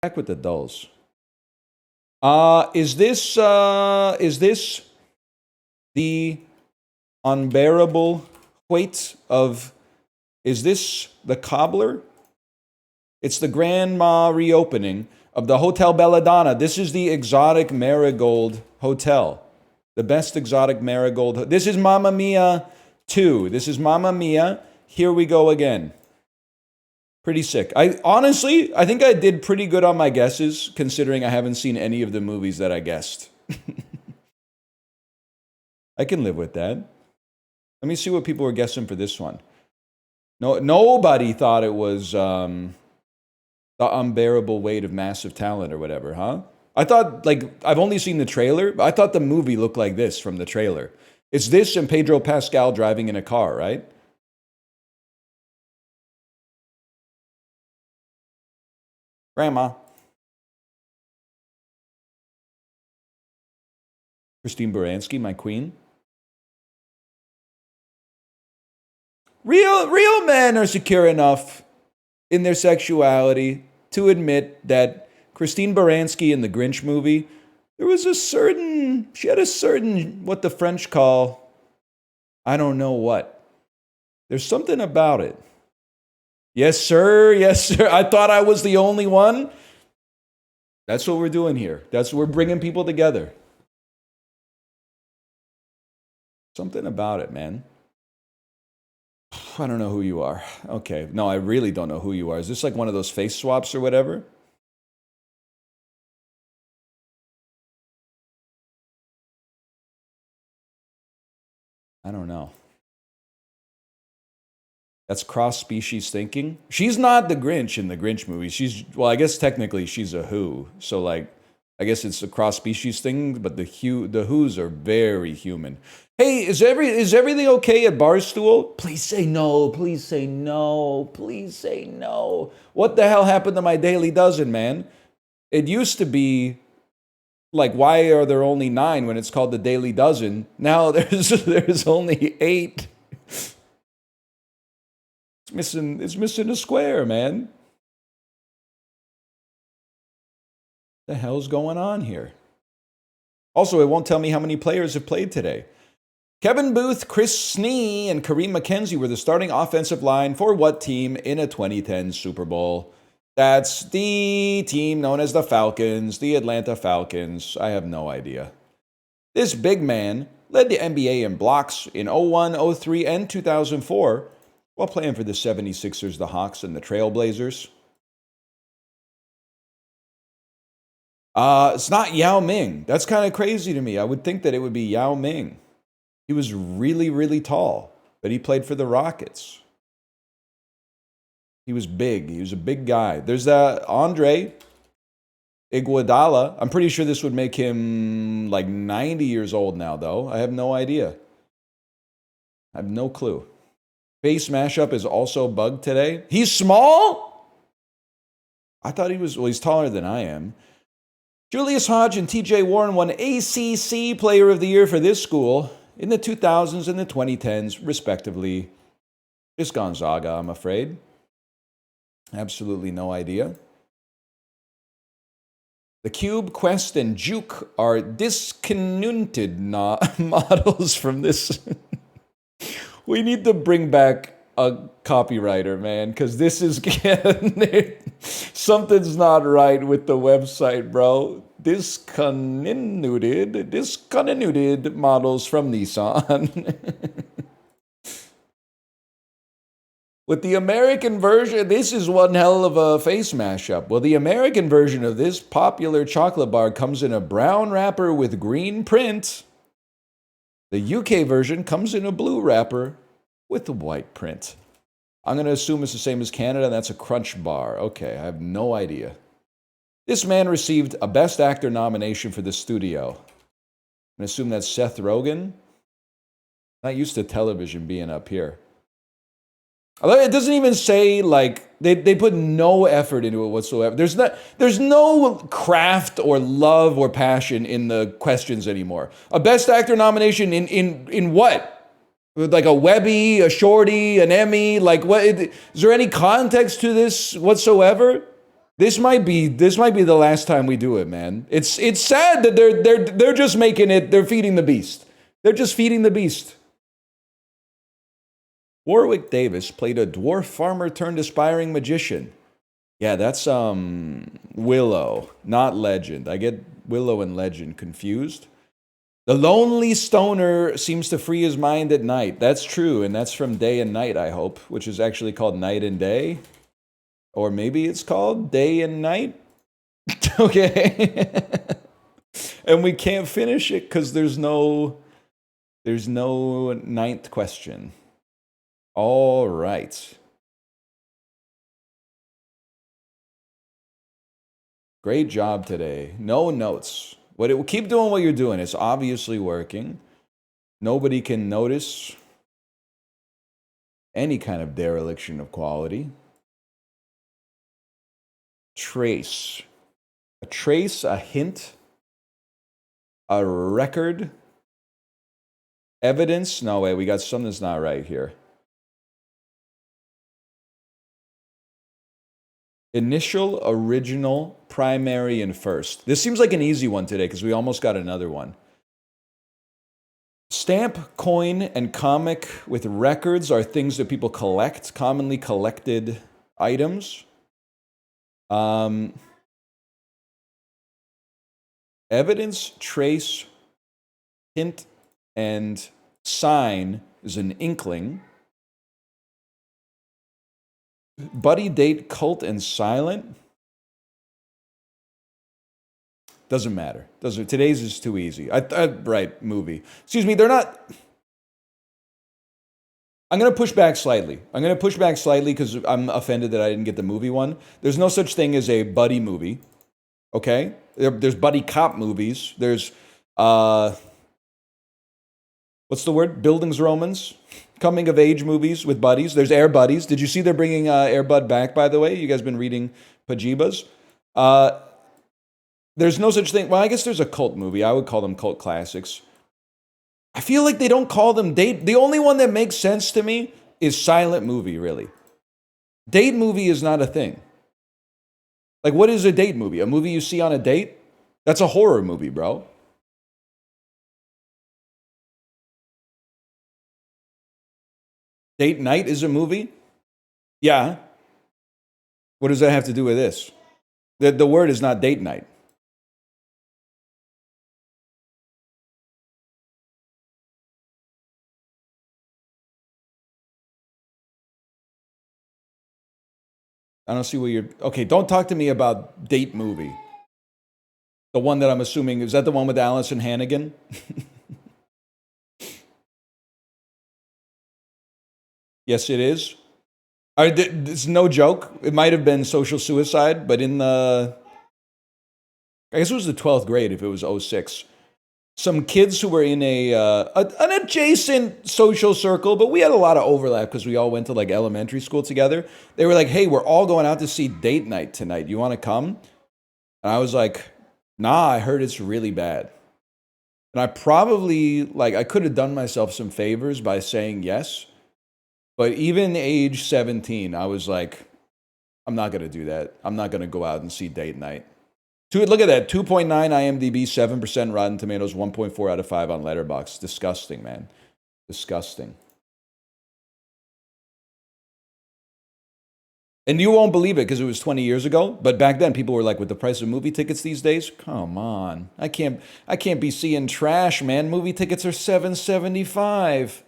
Back with the dulls. Is this the unbearable weight of... Is this the cobbler? It's the grandma reopening of the Hotel Belladonna. This is the exotic marigold hotel. The best exotic marigold. This is Mamma Mia 2. This is Mamma Mia. Here we go again. Pretty sick. Honestly, I think I did pretty good on my guesses, considering I haven't seen any of the movies that I guessed. I can live with that. Let me see what people were guessing for this one. No, nobody thought it was the unbearable weight of massive talent or whatever, huh? I thought, like, I've only seen the trailer, but I thought the movie looked like this from the trailer. It's this and Pedro Pascal driving in a car, right? Grandma. Christine Baranski, my queen. Real men are secure enough in their sexuality to admit that Christine Baranski in the Grinch movie, she had a certain, what the French call, I don't know what. There's something about it. Yes, sir. Yes, sir. I thought I was the only one. That's what we're doing here. We're bringing people together. Something about it, man. I don't know who you are. Okay. No, I really don't know who you are. Is this like one of those face swaps or whatever? I don't know. That's cross-species thinking. She's not the Grinch in the Grinch movie. Well, I guess technically she's a Who. So, like, I guess it's a cross-species thing, but the Who's are very human. Hey, is everything okay at Barstool? Please say no. Please say no. Please say no. What the hell happened to my Daily Dozen, man? It used to be, like, why are there only 9 when it's called the Daily Dozen? Now there's only 8. It's missing a square, man. The hell's going on here? Also, it won't tell me how many players have played today. Kevin Booth, Chris Snee, and Kareem McKenzie were the starting offensive line for what team in a 2010 Super Bowl? That's the team known as the Falcons, the Atlanta Falcons. I have no idea. This big man led the NBA in blocks in 01, 03, and 2004, while playing for the 76ers, the Hawks, and the Trailblazers. It's not Yao Ming. That's kind of crazy to me. I would think that it would be Yao Ming. He was really, really tall, but he played for the Rockets. He was big. He was a big guy. There's Andre Iguodala. I'm pretty sure this would make him like 90 years old now, though. I have no idea. I have no clue. Face mashup is also bugged today. He's small? I thought he's taller than I am. Julius Hodge and TJ Warren won ACC Player of the Year for this school in the 2000s and the 2010s, respectively. It's Gonzaga, I'm afraid. Absolutely no idea. The Cube, Quest, and Juke are discontinued models from this. We need to bring back a copywriter, man, because this is something's not right with the website, bro. Discontinued models from Nissan. With the American version, this is one hell of a face mashup. Well, the American version of this popular chocolate bar comes in a brown wrapper with green print. The UK version comes in a blue wrapper with the white print. I'm going to assume it's the same as Canada, and that's a Crunch bar. Okay, I have no idea. This man received a Best Actor nomination for the studio. I'm going to assume that's Seth Rogen. Not used to television being up here. It doesn't even say, like, they put no effort into it whatsoever. There's no craft or love or passion in the questions anymore. A Best Actor nomination in what? Like a Webby, a Shorty, an Emmy? Like, what? Is there any context to this whatsoever? This might be the last time we do it, man. It's sad that they're just making it. They're feeding the beast. They're just feeding the beast. Warwick Davis played a dwarf farmer turned aspiring magician. Yeah, that's Willow, not Legend. I get Willow and Legend confused. The lonely stoner seems to free his mind at night. That's true, and that's from Day and Night, I hope, which is actually called Night and Day. Or maybe it's called Day and Night. Okay. And we can't finish it because there's no ninth question. All right. Great job today. No notes. Keep doing what you're doing. It's obviously working. Nobody can notice any kind of dereliction of quality. Trace. A trace, a hint, a record, evidence. No, wait, we got something that's not right here. Initial, original, primary, and first. This seems like an easy one today because we almost got another one. Stamp, coin, and comic with records are things that people collect, commonly collected items. Evidence, trace, hint, and sign is an inkling. Buddy, date, cult, and silent. Doesn't matter. Today's is too easy. Right, movie. Excuse me, they're not... I'm going to push back slightly. Because I'm offended that I didn't get the movie one. There's no such thing as a buddy movie. Okay? There's buddy cop movies. There's, what's the word? Bildungsromans. Coming of age movies with buddies. There's Air Buddies. Did you see they're bringing Air Bud back, by the way? You guys been reading Pajibas? There's no such thing. Well, I guess there's a cult movie. I would call them cult classics. I feel like they don't call them date. The only one that makes sense to me is silent movie, really. Date movie is not a thing. Like, what is a date movie? A movie you see on a date? That's a horror movie, bro. Date night is a movie? Yeah. What does that have to do with this? The word is not date night. I don't see what you're... Okay, don't talk to me about date movie. The one that I'm assuming... Is that the one with Allison Hannigan? Yes, it is. It's no joke. It might have been social suicide, but in the... I guess it was the 12th grade if it was 06. Some kids who were in an adjacent social circle, but we had a lot of overlap because we all went to like elementary school together. They were like, hey, we're all going out to see date night tonight. You want to come? And I was like, nah, I heard it's really bad. And I probably, like, I could have done myself some favors by saying yes. But even age 17, I was like, I'm not going to do that. I'm not going to go out and see date night. Look at that, 2.9 IMDb, 7% Rotten Tomatoes, 1.4 out of 5 on Letterboxd. Disgusting, man. Disgusting. And you won't believe it because it was 20 years ago. But back then, people were like, with the price of movie tickets these days, come on. I can't be seeing trash, man. Movie tickets are $7.75.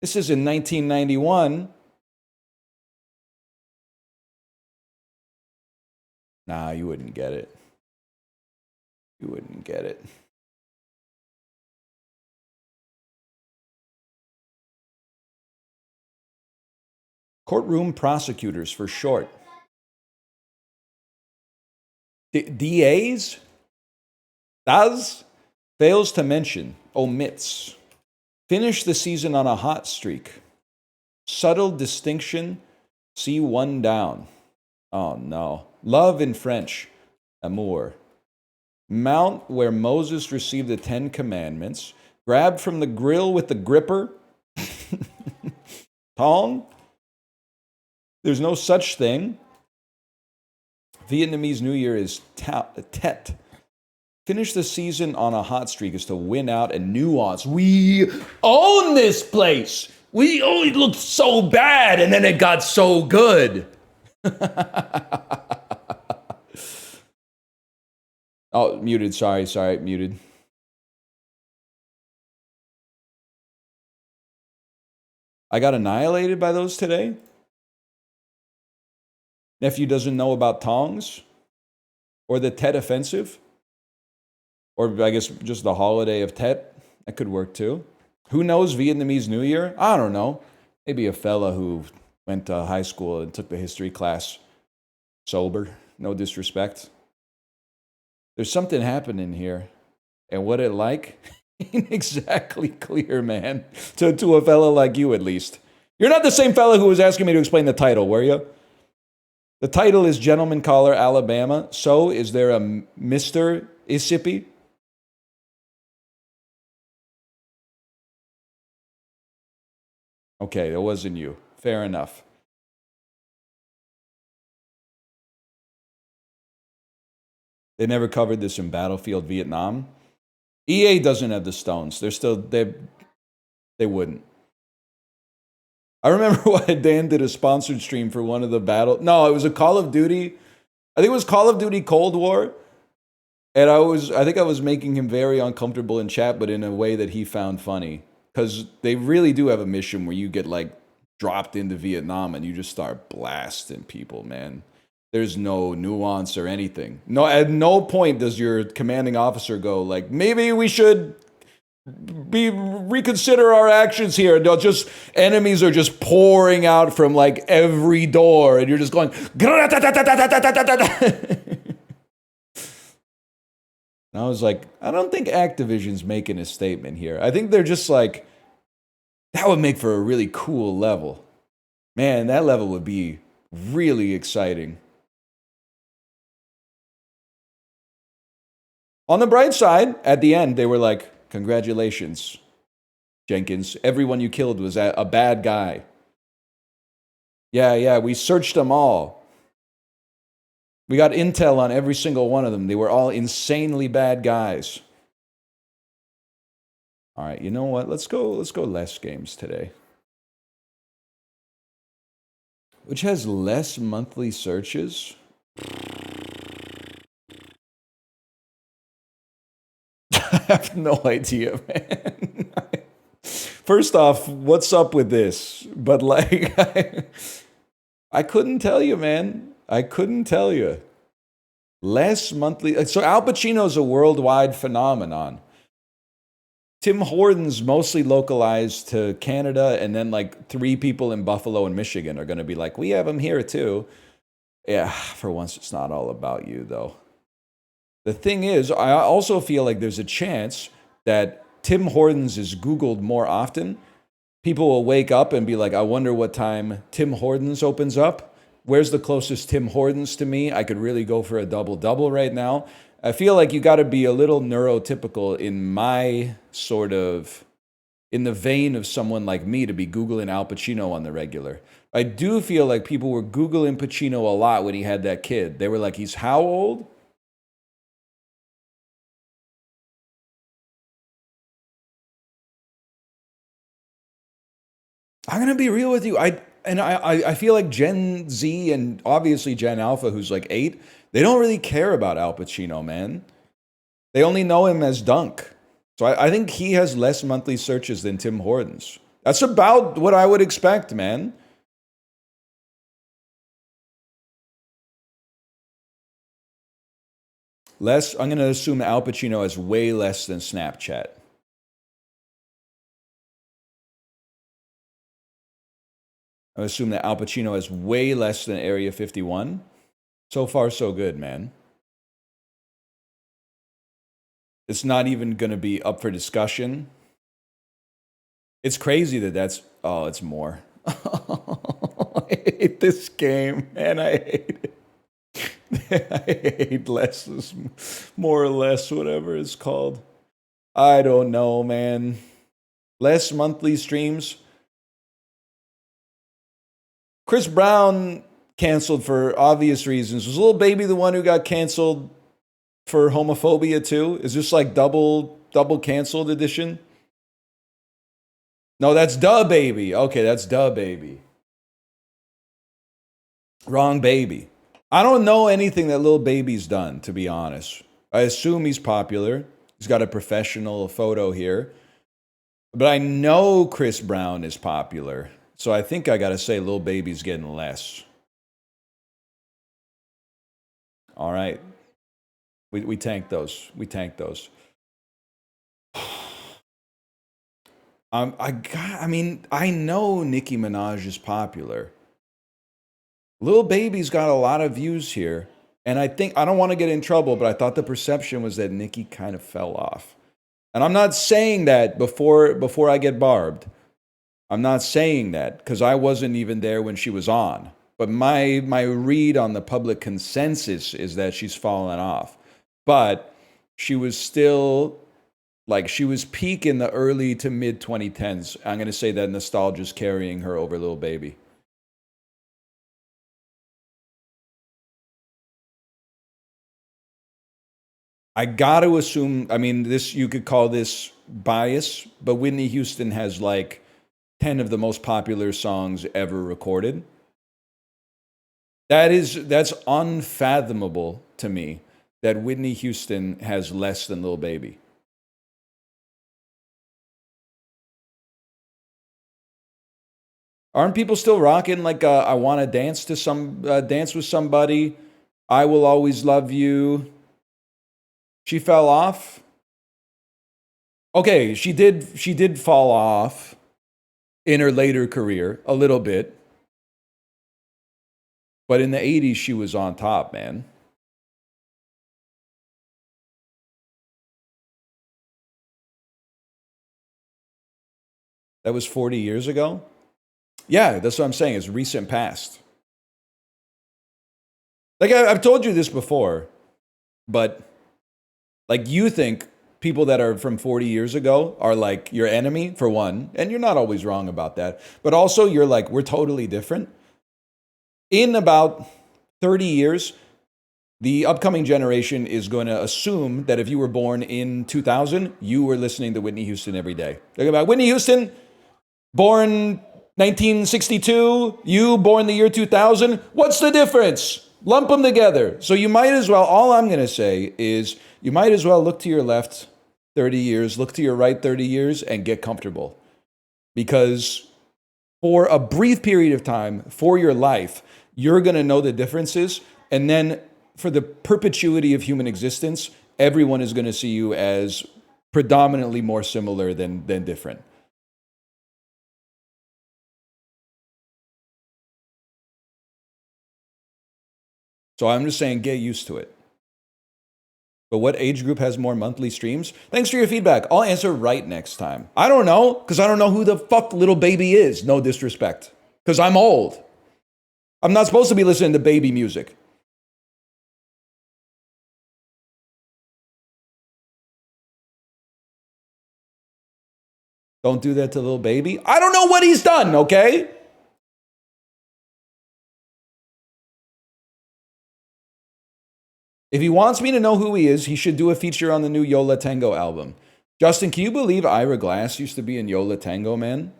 This is in 1991. Nah, you wouldn't get it. You wouldn't get it. Courtroom prosecutors for short. DAs? Does? Fails to mention. Omits. Finish the season on a hot streak. Subtle distinction. See one down. Oh no. Love in French. Amour. Mount where Moses received the 10 Commandments. Grab from the grill with the gripper. Tong. There's no such thing. Vietnamese New Year is Tet. Finish the season on a hot streak is to win out and nuance. We own this place. We only looked so bad and then it got so good. Oh, muted. Sorry, muted. I got annihilated by those today. Nephew doesn't know about tongs or the Tet offensive. Or I guess just the holiday of Tet. That could work too. Who knows Vietnamese New Year? I don't know. Maybe a fella who went to high school and took the history class sober. No disrespect. There's something happening here. And what it like? Ain't exactly clear, man. To a fella like you, at least. You're not the same fella who was asking me to explain the title, were you? The title is Gentleman Caller, Alabama. So, is there a Mr. Mississippi? Okay, it wasn't you. Fair enough. They never covered this in Battlefield Vietnam. EA doesn't have the stones. They wouldn't. I remember when Dan did a sponsored stream for one of the No, it was a Call of Duty. I think it was Call of Duty Cold War. And I think I was making him very uncomfortable in chat, but in a way that he found funny. Because they really do have a mission where you get, like, dropped into Vietnam and you just start blasting people, man. There's no nuance or anything. No, at no point does your commanding officer go, like, maybe we should reconsider our actions here. No, just enemies are just pouring out from, like, every door, and you're just going, And I was like, I don't think Activision's making a statement here. I think they're just like, that would make for a really cool level. Man, that level would be really exciting. On the bright side, at the end, they were like, congratulations, Jenkins. Everyone you killed was a bad guy. Yeah, we searched them all. We got intel on every single one of them. They were all insanely bad guys. All right, you know what? Let's go less games today. Which has less monthly searches? I have no idea, man. First off, what's up with this? But like, I couldn't tell you, man. I couldn't tell you. Less monthly. So Al Pacino's a worldwide phenomenon. Tim Hortons mostly localized to Canada, and then like 3 people in Buffalo and Michigan are going to be like, we have him here too. Yeah, for once, it's not all about you, though. The thing is, I also feel like there's a chance that Tim Hortons is Googled more often. People will wake up and be like, I wonder what time Tim Hortons opens up. Where's the closest Tim Hortons to me? I could really go for a double-double right now. I feel like you got to be a little neurotypical in my sort of, in the vein of someone like me to be Googling Al Pacino on the regular. I do feel like people were Googling Pacino a lot when he had that kid. They were like, he's how old? I'm going to be real with you. I feel like Gen Z and obviously Gen Alpha, who's like 8, they don't really care about Al Pacino, man. They only know him as Dunk. So I think he has less monthly searches than Tim Hortons. That's about what I would expect, man. Less, I'm going to assume Al Pacino has way less than Snapchat. I assume that Al Pacino has way less than Area 51. So far, so good, man. It's not even going to be up for discussion. It's crazy that that's... Oh, it's more. I hate this game, man. I hate it. I hate less, more or less, whatever it's called. I don't know, man. Less monthly streams. Chris Brown canceled for obvious reasons. Was Lil Baby the one who got canceled for homophobia too? Is this like double canceled edition? No, that's Da Baby. Okay, that's Da Baby. Wrong baby. I don't know anything that Lil Baby's done, to be honest. I assume he's popular. He's got a professional photo here. But I know Chris Brown is popular. So I think I gotta say Lil Baby's getting less. All right. We tanked those. We tanked those. I mean, I know Nicki Minaj is popular. Lil Baby's got a lot of views here. And I think, I don't want to get in trouble, but I thought the perception was that Nicki kind of fell off. And I'm not saying that before I get barbed. I'm not saying that because I wasn't even there when she was on. But my read on the public consensus is that she's fallen off. But she was still, like, she was peak in the early to mid 2010s. I'm going to say that nostalgia's carrying her over Lil Baby. I got to assume, I mean, this, you could call this bias, but Whitney Houston has like 10 of the most popular songs ever recorded. That's unfathomable to me that Whitney Houston has less than Lil Baby. Aren't people still rocking like I want to dance to dance with somebody? I will always love you. She fell off. Okay, she did fall off in her later career a little bit. But in the 80s she was on top, man. That was 40 years ago? Yeah, that's what I'm saying. It's recent past. Like I've told you this before, but like you think people that are from 40 years ago are like your enemy, for one, and you're not always wrong about that. But also you're like, we're totally different. In about 30 years, the upcoming generation is going to assume that if you were born in 2000, you were listening to Whitney Houston every day. Think about Whitney Houston, born 1962, you born the year 2000. What's the difference? Lump them together. So you might as well, all I'm going to say is you might as well look to your left 30 years, look to your right 30 years, and get comfortable. Because for a brief period of time, for your life, you're going to know the differences. And then for the perpetuity of human existence, everyone is going to see you as predominantly more similar than different. So I'm just saying, get used to it. But what age group has more monthly streams? Thanks for your feedback. I'll answer right next time. I don't know, because I don't know who the fuck Lil Baby is. No disrespect. Because I'm old. I'm not supposed to be listening to baby music. Don't do that to Lil Baby. I don't know what he's done, okay? If he wants me to know who he is, he should do a feature on the new Yola Tango album. Justin, can you believe Ira Glass used to be in Yola Tango, man?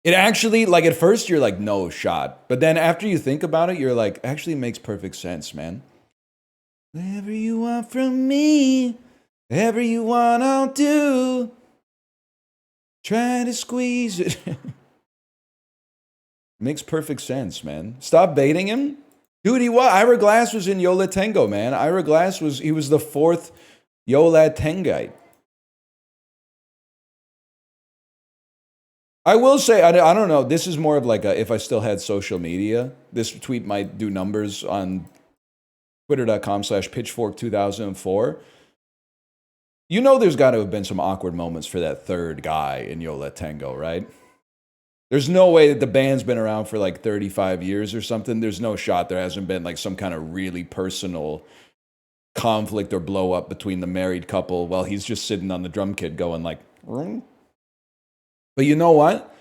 It actually, like at first you're like, no shot. But then after you think about it, you're like, actually makes perfect sense, man. Whatever you want from me, whatever you want, I'll do. Try to squeeze it. Makes perfect sense, man. Stop baiting him. Dude, Ira Glass was in Yola Tango, man. Ira Glass was the fourth Yola Tangite. I will say, I don't know, this is more of like if I still had social media, this tweet might do numbers on twitter.com/pitchfork2004. You know there's got to have been some awkward moments for that third guy in Yola Tango, right? There's no way that the band's been around for like 35 years or something. There's no shot there hasn't been like some kind of really personal conflict or blow up between the married couple while he's just sitting on the drum kit going like, but you know what?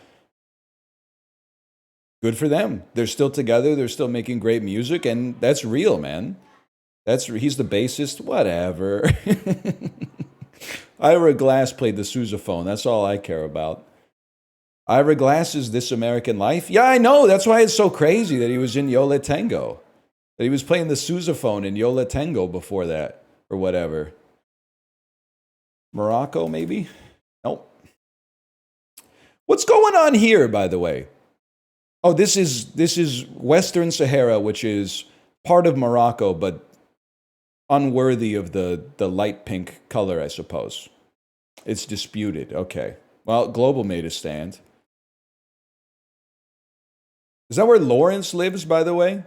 Good for them. They're still together. They're still making great music, and that's real, man. He's the bassist. Whatever. Ira Glass played the sousaphone. That's all I care about. Ira Glass is This American Life. Yeah, I know. That's why it's so crazy that he was in Yo La Tengo. That he was playing the sousaphone in Yo La Tengo before that, or whatever. Morocco, maybe? Nope. What's going on here, by the way? Oh, this is Western Sahara, which is part of Morocco, but unworthy of the light pink color, I suppose. It's disputed. Okay. Well, Globle made a stand. Is that where Lawrence lives, by the way? Is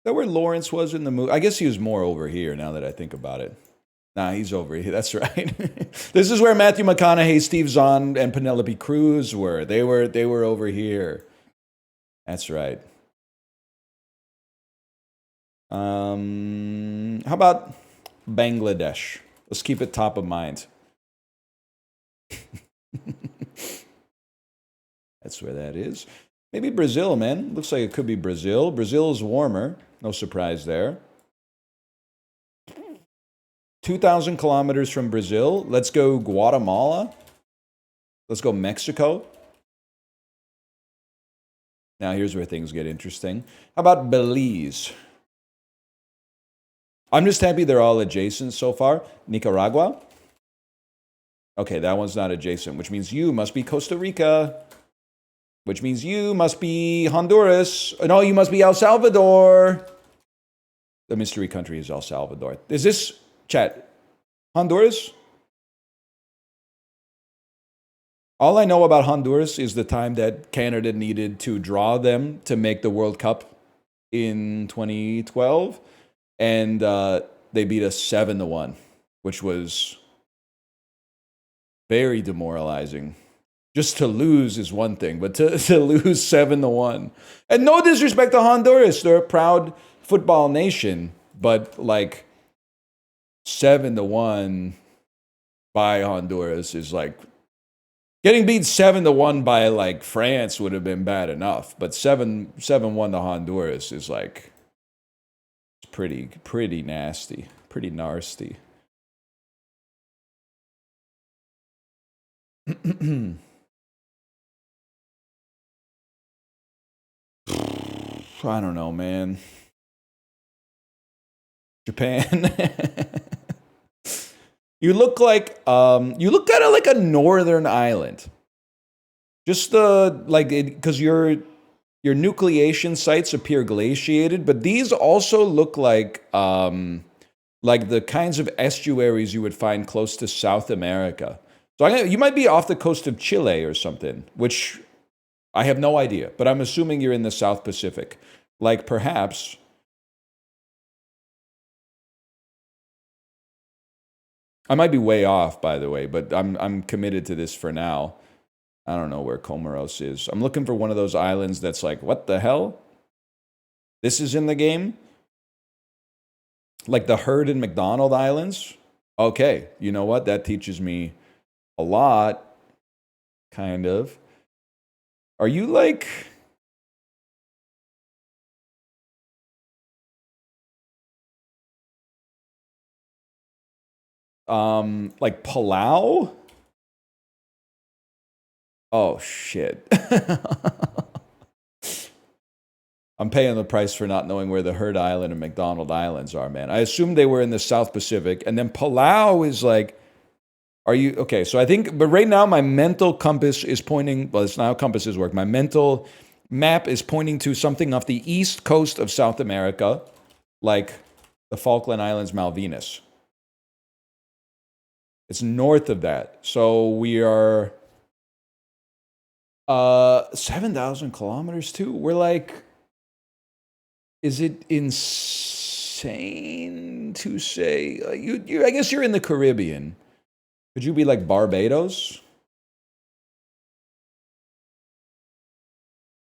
that where Lawrence was in the movie? I guess he was more over here now that I think about it. Nah, he's over here. That's right. This is where Matthew McConaughey, Steve Zahn, and Penelope Cruz were. They were over here. That's right. How about Bangladesh? Let's keep it top of mind. That's where that is. Maybe Brazil, man. Looks like it could be Brazil. Brazil is warmer. No surprise there. 2,000 kilometers from Brazil. Let's go Guatemala. Let's go Mexico. Now here's where things get interesting. How about Belize? I'm just happy they're all adjacent so far. Nicaragua. Okay, that one's not adjacent, which means you must be Costa Rica. Which means you must be Honduras. No, you must be El Salvador. The mystery country is El Salvador. Is this, chat, Honduras? All I know about Honduras is the time that Canada needed to draw them to make the World Cup in 2012. And they beat us 7-1, which was very demoralizing. Just to lose is one thing, but to lose 7-1. And no disrespect to Honduras. They're a proud football nation, but like 7-1 by Honduras is like getting beat 7-1 by like France would have been bad enough, but 7-1 to Honduras is like it's pretty nasty, pretty nasty. I don't know, man. Japan. You look kind of like a northern island. Just because your nucleation sites appear glaciated, but these also look like the kinds of estuaries you would find close to South America. So you might be off the coast of Chile or something, which I have no idea, but I'm assuming you're in the South Pacific. Like perhaps I might be way off, by the way, but I'm committed to this for now. I don't know where Comoros is. I'm looking for one of those islands that's like, what the hell? This is in the game? Like the Heard and McDonald Islands? Okay, you know what? That teaches me a lot, kind of. Are you like... like Palau? Oh, shit. I'm paying the price for not knowing where the Heard Island and McDonald Islands are, man. I assumed they were in the South Pacific, and then Palau is like... Are you... Okay, so I think... But right now, my mental compass is pointing... Well, it's not how compasses work. My mental map is pointing to something off the east coast of South America, like the Falkland Islands, Malvinas. It's north of that. So we are 7,000 kilometers too. We're like, is it insane to say I guess you're in the Caribbean. Could you be like Barbados?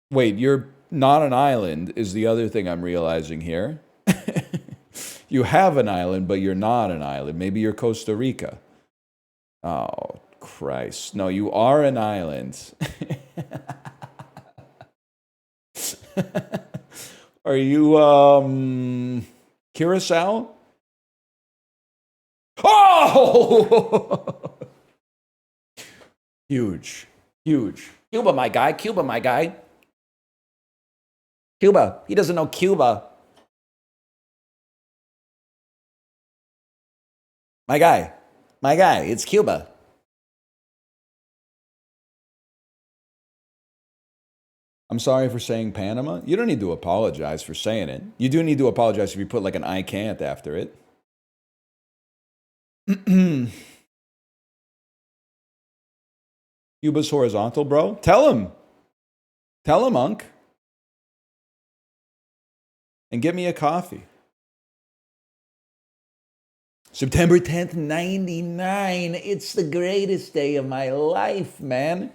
Wait, you're not an island is the other thing I'm realizing here. You have an island, but you're not an island. Maybe you're Costa Rica. Oh, Christ. No, you are an island. Are you, Curacao? Oh! Huge. Huge. Cuba, my guy. Cuba, my guy. Cuba. He doesn't know Cuba. My guy. My guy. It's Cuba. I'm sorry for saying Panama. You don't need to apologize for saying it. You do need to apologize if you put like an I can't after it. Cuba's horizontal, bro. Tell him. Tell him, Unc. And get me a coffee. September 10th, 99. It's the greatest day of my life, man.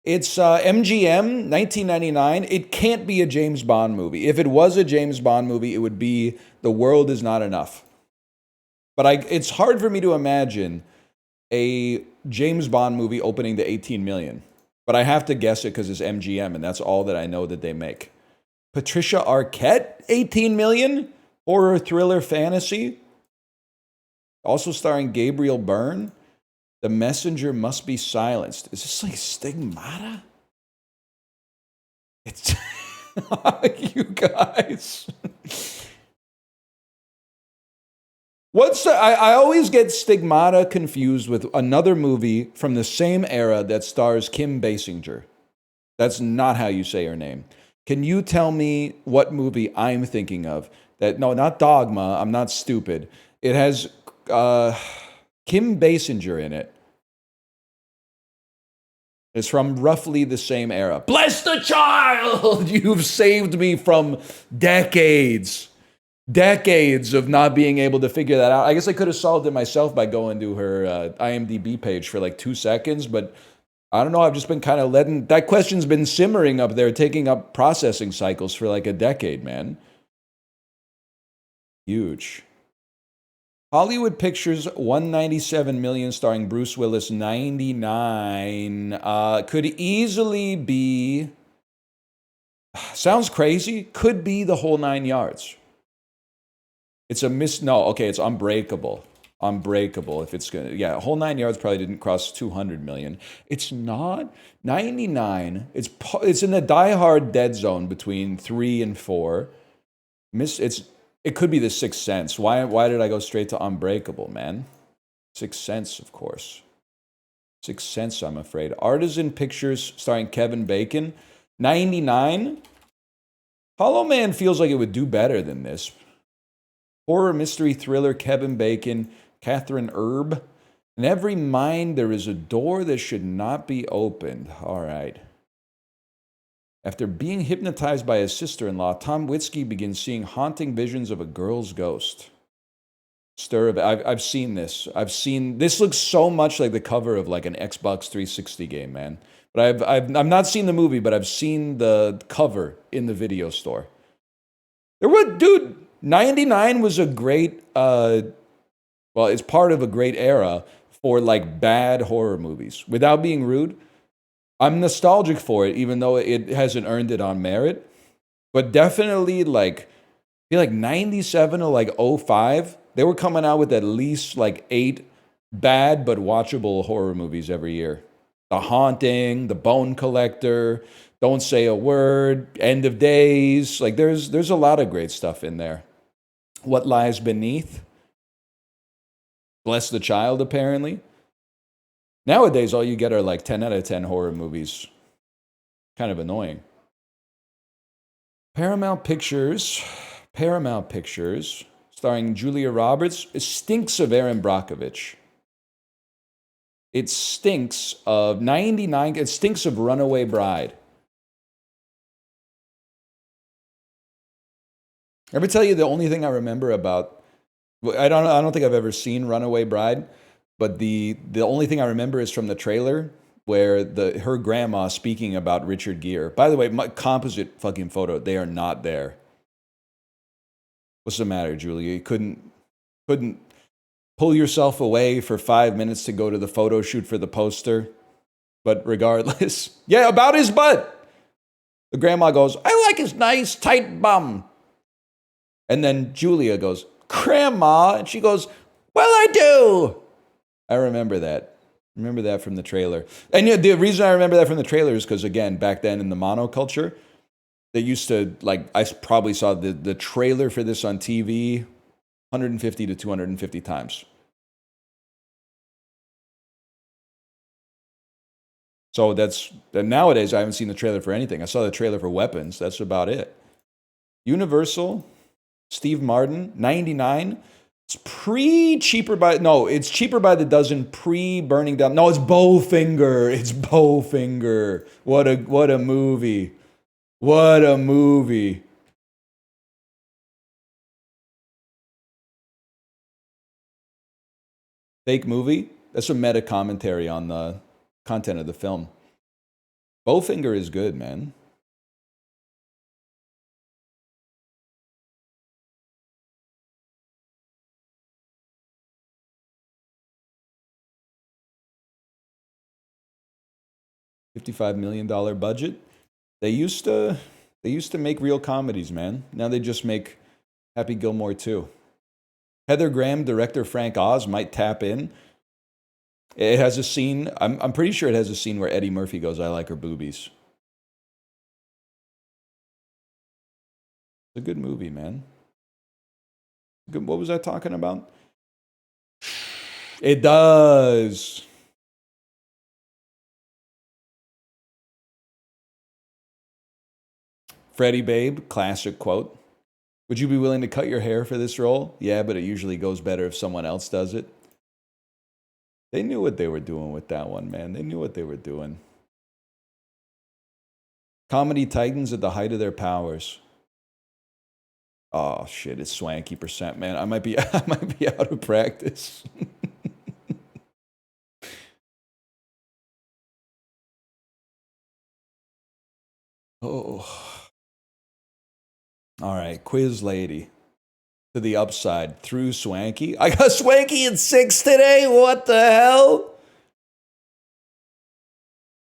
It's MGM, 1999. It can't be a James Bond movie. If it was a James Bond movie, it would be The World Is Not Enough. But it's hard for me to imagine a James Bond movie opening to 18 million. But I have to guess it because it's MGM, and that's all that I know that they make. Patricia Arquette, 18 million? Horror, thriller, fantasy? Also starring Gabriel Byrne. The messenger must be silenced. Is this like Stigmata? It's you guys. I always get Stigmata confused with another movie from the same era that stars Kim Basinger. That's not how you say her name. Can you tell me what movie I'm thinking of? No, not Dogma. I'm not stupid. It has Kim Basinger in it. It's from roughly the same era. Bless the child! You've saved me from decades of not being able to figure that out. I guess I could have solved it myself by going to her IMDb page for like 2 seconds, but I don't know. I've just been kind of letting that question's been simmering up there, taking up processing cycles for like a decade, man. Huge. Hollywood Pictures, 197 million, starring Bruce Willis, 99. Could easily be, sounds crazy, could be The Whole 9 Yards. It's it's Unbreakable. Unbreakable, if it's gonna, Whole 9 Yards probably didn't cross 200 million. It's not 99. It's in the die-hard dead zone between 3 and 4. It could be The Sixth Sense. Why did I go straight to Unbreakable, man? Sixth Sense, of course. Sixth Sense, I'm afraid. Artisan Pictures, starring Kevin Bacon, 99. Hollow Man feels like it would do better than this. Horror mystery thriller, Kevin Bacon, Catherine Erb. In every mind, there is a door that should not be opened. All right. After being hypnotized by his sister-in-law, Tom Witzke begins seeing haunting visions of a girl's ghost. I've seen this. This looks so much like the cover of like an Xbox 360 game, man. But I've not seen the movie, but I've seen the cover in the video store. 99 was a great, it's part of a great era for like bad horror movies. Without being rude, I'm nostalgic for it, even though it hasn't earned it on merit. But definitely, like, I feel like 97 or like 05, they were coming out with at least like 8 bad but watchable horror movies every year. The Haunting, The Bone Collector, Don't Say a Word, End of Days. Like, there's a lot of great stuff in there. What Lies Beneath? Bless the Child, apparently. Nowadays, all you get are like 10 out of 10 horror movies. Kind of annoying. Paramount Pictures, starring Julia Roberts. It stinks of Aaron Brockovich. It stinks of 99. It stinks of Runaway Bride. Ever tell you the only thing I remember about? I don't think I've ever seen Runaway Bride. But the only thing I remember is from the trailer where her grandma speaking about Richard Gere. By the way, my composite fucking photo, they are not there. What's the matter, Julia? You couldn't pull yourself away for 5 minutes to go to the photo shoot for the poster. But regardless, yeah, about his butt. The grandma goes, I like his nice, tight bum. And then Julia goes, Grandma. And she goes, well, I do. I remember that. Remember that from the trailer. And yeah, the reason I remember that from the trailer is because, again, back then in the monoculture, they used to, like, I probably saw the trailer for this on TV 150 to 250 times. So nowadays I haven't seen the trailer for anything. I saw the trailer for Weapons. That's about it. Universal, Steve Martin, 99. It's cheaper by the dozen pre-burning down. No, it's Bowfinger. It's Bowfinger. What a movie. What a movie. Fake movie? That's a meta commentary on the content of the film. Bowfinger is good, man. $55 million budget. They used to make real comedies, man. Now they just make Happy Gilmore 2. Heather Graham, director Frank Oz might tap in. It has a scene, I'm pretty sure it has a scene where Eddie Murphy goes, I like her boobies. It's a good movie, man. Good, what was I talking about? It does. Freddie Babe, classic quote. Would you be willing to cut your hair for this role? Yeah, but it usually goes better if someone else does it. They knew what they were doing with that one, man. They knew what they were doing. Comedy Titans at the height of their powers. Oh shit, it's swanky percent, man. I might be out of practice. Oh. All right, quiz lady. To the upside through Swanky. I got Swanky in 6 today. What the hell?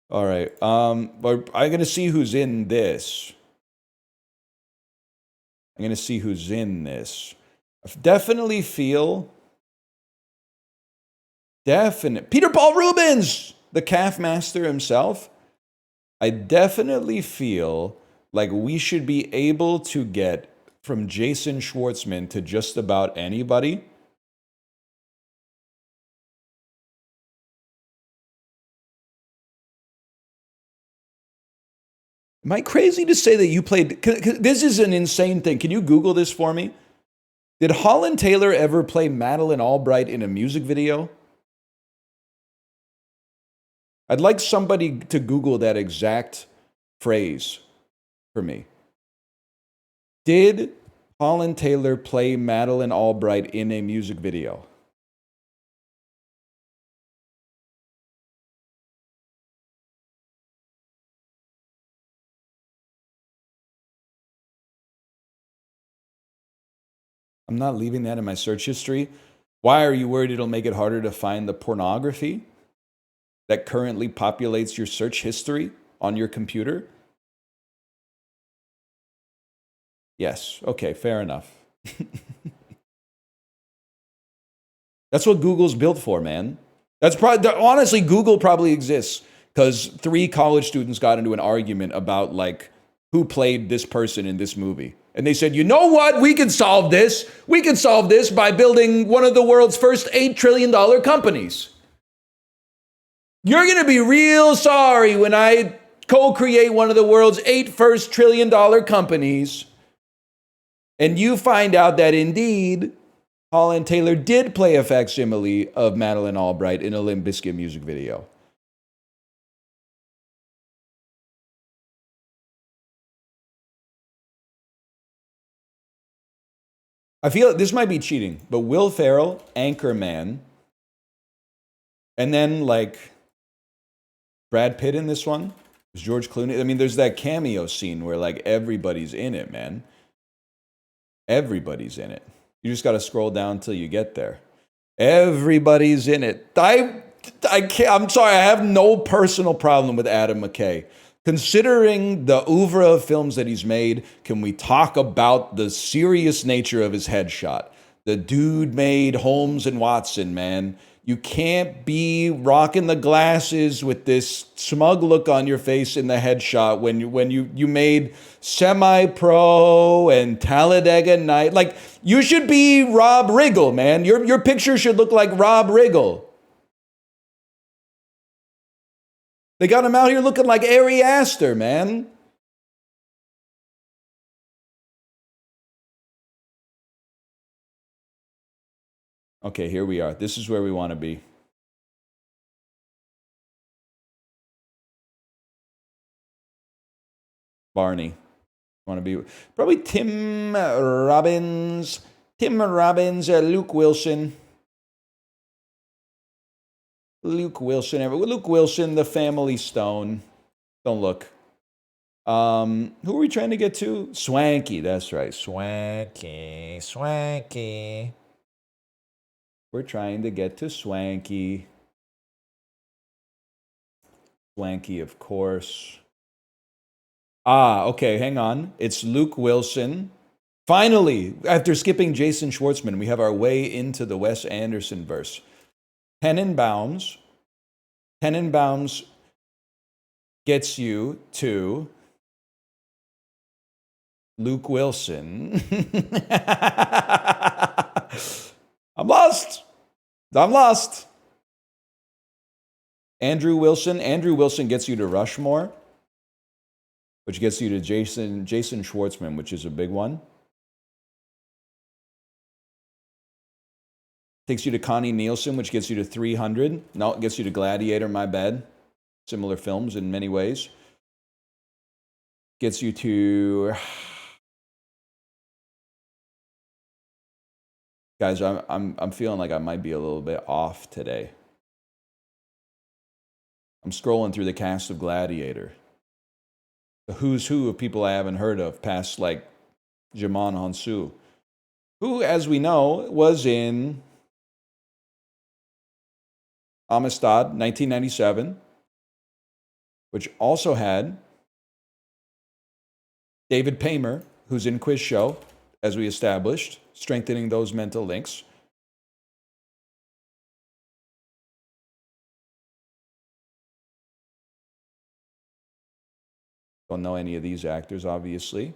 All right. But I'm gonna see who's in this. I'm gonna see who's in this. I definitely feel. Peter Paul Rubens, the calf master himself. I definitely feel like we should be able to get from Jason Schwartzman to just about anybody. Am I crazy to say that you played? This is an insane thing. Can you Google this for me? Did Holland Taylor ever play Madeleine Albright in a music video? I'd like somebody to Google that exact phrase for me. Did Holland Taylor play Madeleine Albright in a music video? I'm not leaving that in my search history. Why are you worried it'll make it harder to find the pornography that currently populates your search history on your computer? Yes. Okay, fair enough. That's what Google's built for, man. That's probably, honestly, Google probably exists because 3 college students got into an argument about, like, who played this person in this movie. And they said, you know what? We can solve this. We can solve this by building one of the world's first $8 trillion companies. You're going to be real sorry when I co-create one of the world's 8 first $1 trillion companies. And you find out that indeed, Holland Taylor did play a facsimile of Madeleine Albright in a Limp Bizkit music video. I feel this might be cheating, but Will Ferrell, Anchorman, and then like Brad Pitt in this one, was George Clooney. I mean, there's that cameo scene where like everybody's in it, man. Everybody's in it. You just got to scroll down till you get there. Everybody's in it. I can't, I'm sorry, I have no personal problem with Adam McKay. Considering the oeuvre of films that he's made, can we talk about the serious nature of his headshot? The dude made Holmes and Watson, man. You can't be rocking the glasses with this smug look on your face in the headshot when you made Semi-Pro and Talladega Night. Like, you should be Rob Riggle, man. Your picture should look like Rob Riggle. They got him out here looking like Ari Aster, man. Okay, here we are. This is where we want to be. Barney. Want to be probably Tim Robbins. Luke Wilson. Luke Wilson, the Family Stone. Don't look. Who are we trying to get to? Swanky, that's right. Swanky. We're trying to get to Swanky. Swanky, of course. Okay, hang on. It's Luke Wilson. Finally, after skipping Jason Schwartzman, we have our way into the Wes Anderson verse. Tenenbaums gets you to Luke Wilson. I'm lost. Andrew Wilson gets you to Rushmore, which gets you to Jason Schwartzman, which is a big one. Takes you to Connie Nielsen, which gets you to 300. No, it gets you to Gladiator, my bad. Similar films in many ways. Gets you to... Guys, I'm feeling like I might be a little bit off today. I'm scrolling through the cast of Gladiator. The who's who of people I haven't heard of, past like Djimon Hounsou, who, as we know, was in Amistad, 1997, which also had David Paymer, who's in Quiz Show, as we established, strengthening those mental links. Don't know any of these actors, obviously.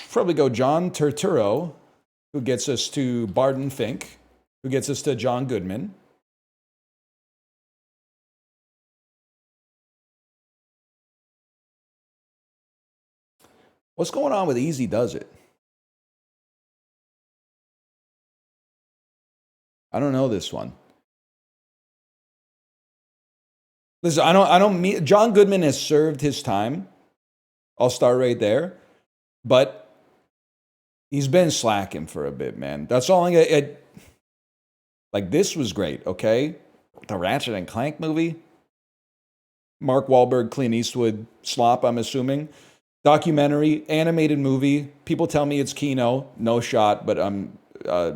Probably go John Turturro, who gets us to Barton Fink, who gets us to John Goodman. What's going on with Easy Does It? I don't know this one. Listen, I don't mean, John Goodman has served his time. I'll start right there. But he's been slacking for a bit, man. That's all like, this was great, okay? The Ratchet and Clank movie. Mark Wahlberg, Clint Eastwood slop, I'm assuming. Documentary, animated movie. People tell me it's Kino. No shot, but I'm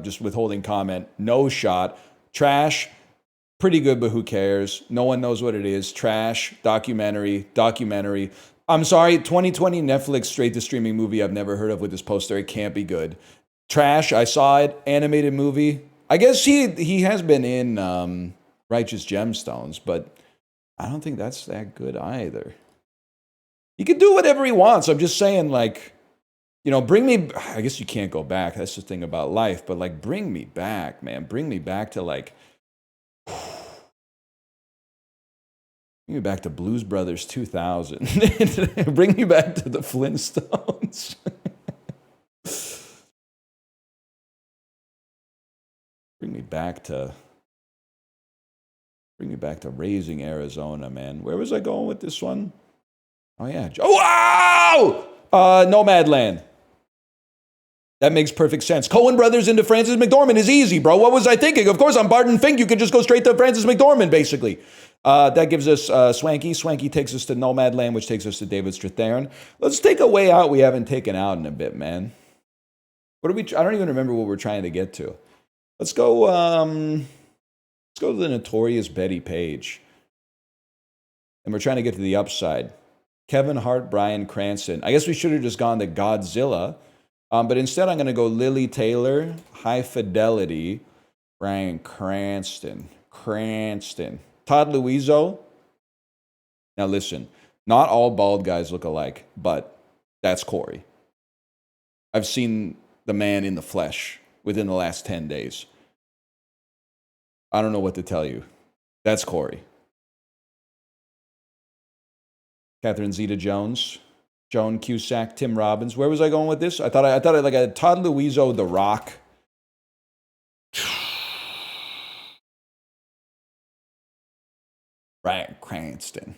just withholding comment. No shot. Trash. Pretty good, but who cares? No one knows what it is. Trash. Documentary. I'm sorry, 2020 Netflix straight-to-streaming movie I've never heard of with this poster. It can't be good. Trash. I saw it. Animated movie. I guess he has been in Righteous Gemstones, but I don't think that's that good either. He can do whatever he wants. I'm just saying, like, you know, bring me... I guess you can't go back. That's the thing about life. But, like, bring me back, man. Bring me back to, like... Bring me back to Blues Brothers 2000. Bring me back to the Flintstones. Bring me back to Raising Arizona, man. Where was I going with this one? Oh, yeah. Oh, wow! Nomadland. That makes perfect sense. Coen Brothers into Frances McDormand is easy, bro. What was I thinking? Of course, I'm Barton Fink. You could just go straight to Frances McDormand, basically. That gives us Swanky. Swanky takes us to Nomadland, which takes us to David Strathairn. Let's take a way out we haven't taken out in a bit, man. What are we? I don't even remember what we're trying to get to. Let's go to the Notorious Betty Page. And we're trying to get to the upside. Kevin Hart, Bryan Cranston. I guess we should have just gone to Godzilla. But instead, I'm going to go Lily Taylor, High Fidelity, Bryan Cranston. Todd Luizzo. Now listen, not all bald guys look alike, but that's Corey. I've seen the man in the flesh within the last 10 days. I don't know what to tell you. That's Corey. Catherine Zeta-Jones, Joan Cusack, Tim Robbins. Where was I going with this? I thought I like a Todd Luizzo, The Rock. Bryan Cranston.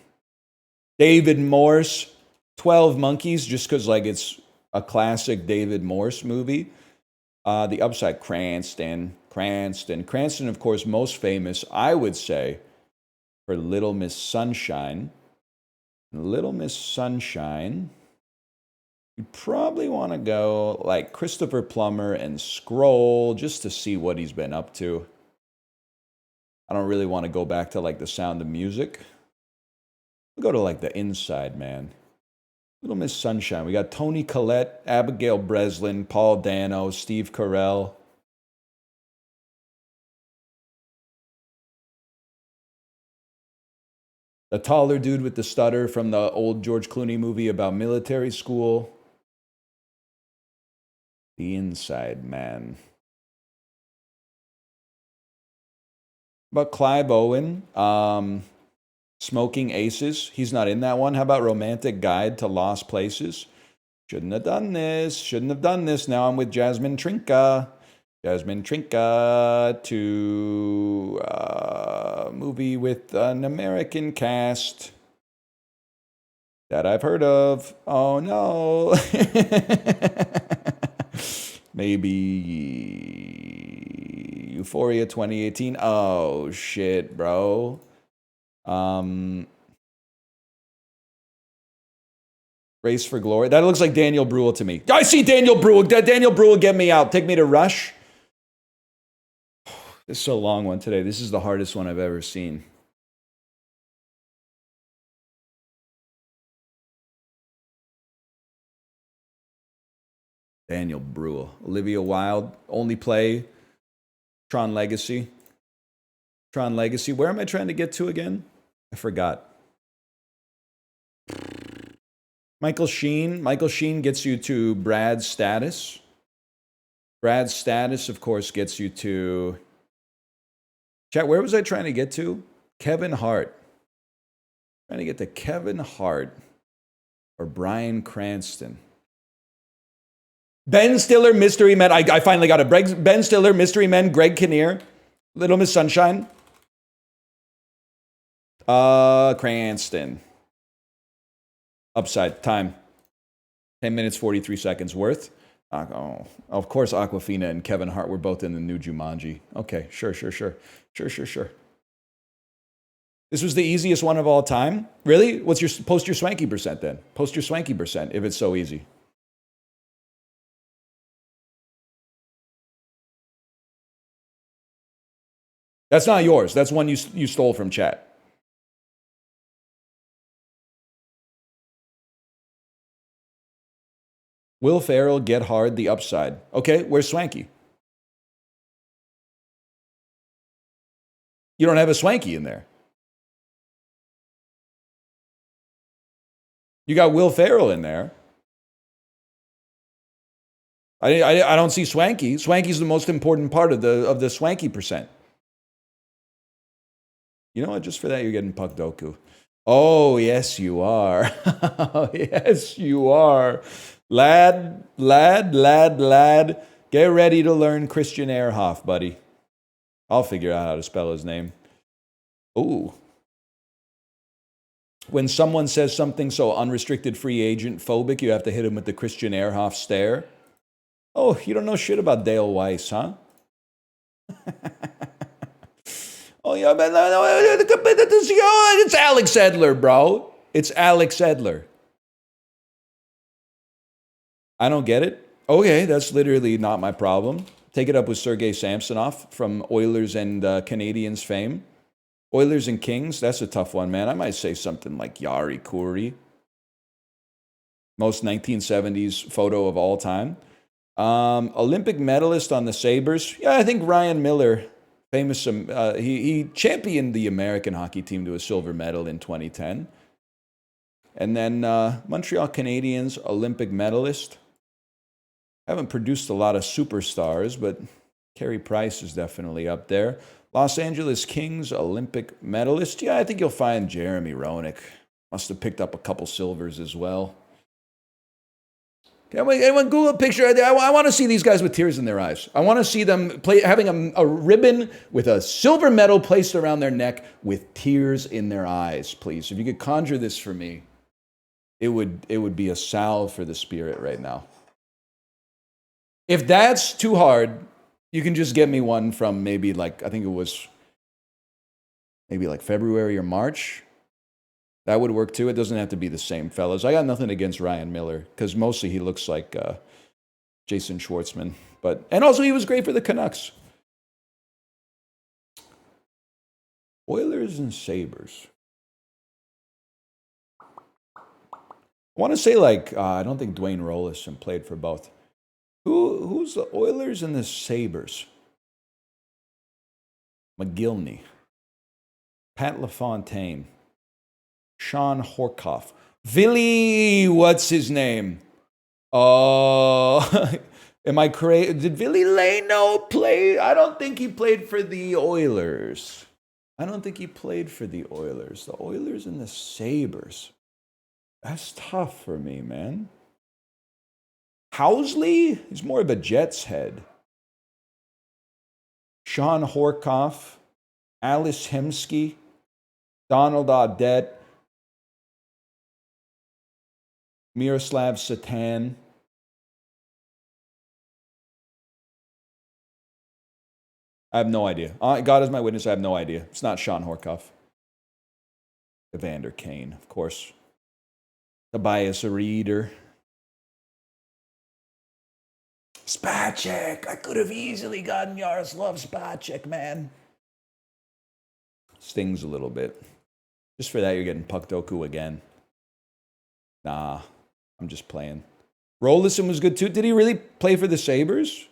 David Morse, 12 Monkeys, just because like it's a classic David Morse movie. The upside, Cranston, of course, most famous, I would say, for Little Miss Sunshine. Little Miss Sunshine, you probably want to go like Christopher Plummer and scroll just to see what he's been up to. I don't really want to go back to like The Sound of Music. We'll go to like The Inside Man. Little Miss Sunshine. We got Toni Collette, Abigail Breslin, Paul Dano, Steve Carell. The taller dude with the stutter from the old George Clooney movie about military school. The Inside Man. About Clive Owen, Smoking Aces. He's not in that one. How about Romantic Guide to Lost Places? Shouldn't have done this. Now I'm with Jasmine Trinka. To movie with an American cast that I've heard of. Oh no. Maybe Euphoria 2018. Oh shit, bro. Race for Glory. That looks like Daniel Bruhl to me. I see Daniel Bruhl. Daniel Bruhl, get me out. Take me to Rush. This is a long one today. This is the hardest one I've ever seen. Daniel Bruhl. Olivia Wilde. Only play. Tron Legacy. Where am I trying to get to again? I forgot. Michael Sheen. Michael Sheen gets you to Brad's Status. Brad's Status, of course, gets you to... Chat, where was I trying to get to? Kevin Hart. Trying to get to Kevin Hart or Bryan Cranston. Ben Stiller, Mystery Men. I finally got it. Ben Stiller, Mystery Men, Greg Kinnear, Little Miss Sunshine. Cranston. Upside, time. 10 minutes, 43 seconds worth. Of course, Awkwafina and Kevin Hart were both in the new Jumanji. Okay, sure. This was the easiest one of all time? Really? Post your swanky percent then. Post your swanky percent if it's so easy. That's not yours. That's one you stole from chat. Will Ferrell, Get Hard, The Upside. Okay, where's Swanky? You don't have a Swanky in there. You got Will Ferrell in there. I don't see Swanky. Swanky's the most important part of the Swanky percent. You know what? Just for that, you're getting Puckdoku. Oh, yes, you are. Yes, you are. Lad. Get ready to learn Christian Ehrhoff, buddy. I'll figure out how to spell his name. Ooh. When someone says something so unrestricted free agent phobic, you have to hit him with the Christian Ehrhoff stare. Oh, you don't know shit about Dale Weiss, huh? Oh, yeah, man. It's Alex Edler, bro. It's Alex Edler. I don't get it. Okay, that's literally not my problem. Take it up with Sergei Samsonov from Oilers and Canadiens fame. Oilers and Kings, that's a tough one, man. I might say something like Yari Kuri. Most 1970s photo of all time. Olympic medalist on the Sabres. Yeah, I think Ryan Miller, famous. He championed the American hockey team to a silver medal in 2010. And then Montreal Canadiens, Olympic medalist. Haven't produced a lot of superstars, but Carey Price is definitely up there. Los Angeles Kings, Olympic medalist. Yeah, I think you'll find Jeremy Roenick. Must have picked up a couple silvers as well. Anyone Google a picture? I want to see these guys with tears in their eyes. I want to see them having a ribbon with a silver medal placed around their neck with tears in their eyes, please. If you could conjure this for me, it would be a salve for the spirit right now. If that's too hard, you can just get me one from maybe like, I think it was maybe like February or March. That would work too. It doesn't have to be the same fellas. I got nothing against Ryan Miller because mostly he looks like Jason Schwartzman. And also he was great for the Canucks. Oilers and Sabres. I want to say I don't think Dwayne Rollison played for both. Who's the Oilers and the Sabres? McGillney. Pat LaFontaine. Sean Horkoff. Villy, what's his name? Oh, am I crazy? Did Villy Leno play? I don't think he played for the Oilers. The Oilers and the Sabres. That's tough for me, man. Housley? He's more of a Jets head. Sean Horkoff. Alice Hemsky. Donald Audette. Miroslav Satan. I have no idea. God is my witness, I have no idea. It's not Sean Horkoff. Evander Kane, of course. Tobias Reeder. Spellcheck. I could have easily gotten Yaroslav Spellcheck, man. Stings a little bit. Just for that, you're getting Puckdoku again. Nah. I'm just playing. Rollison was good too. Did he really play for the Sabres?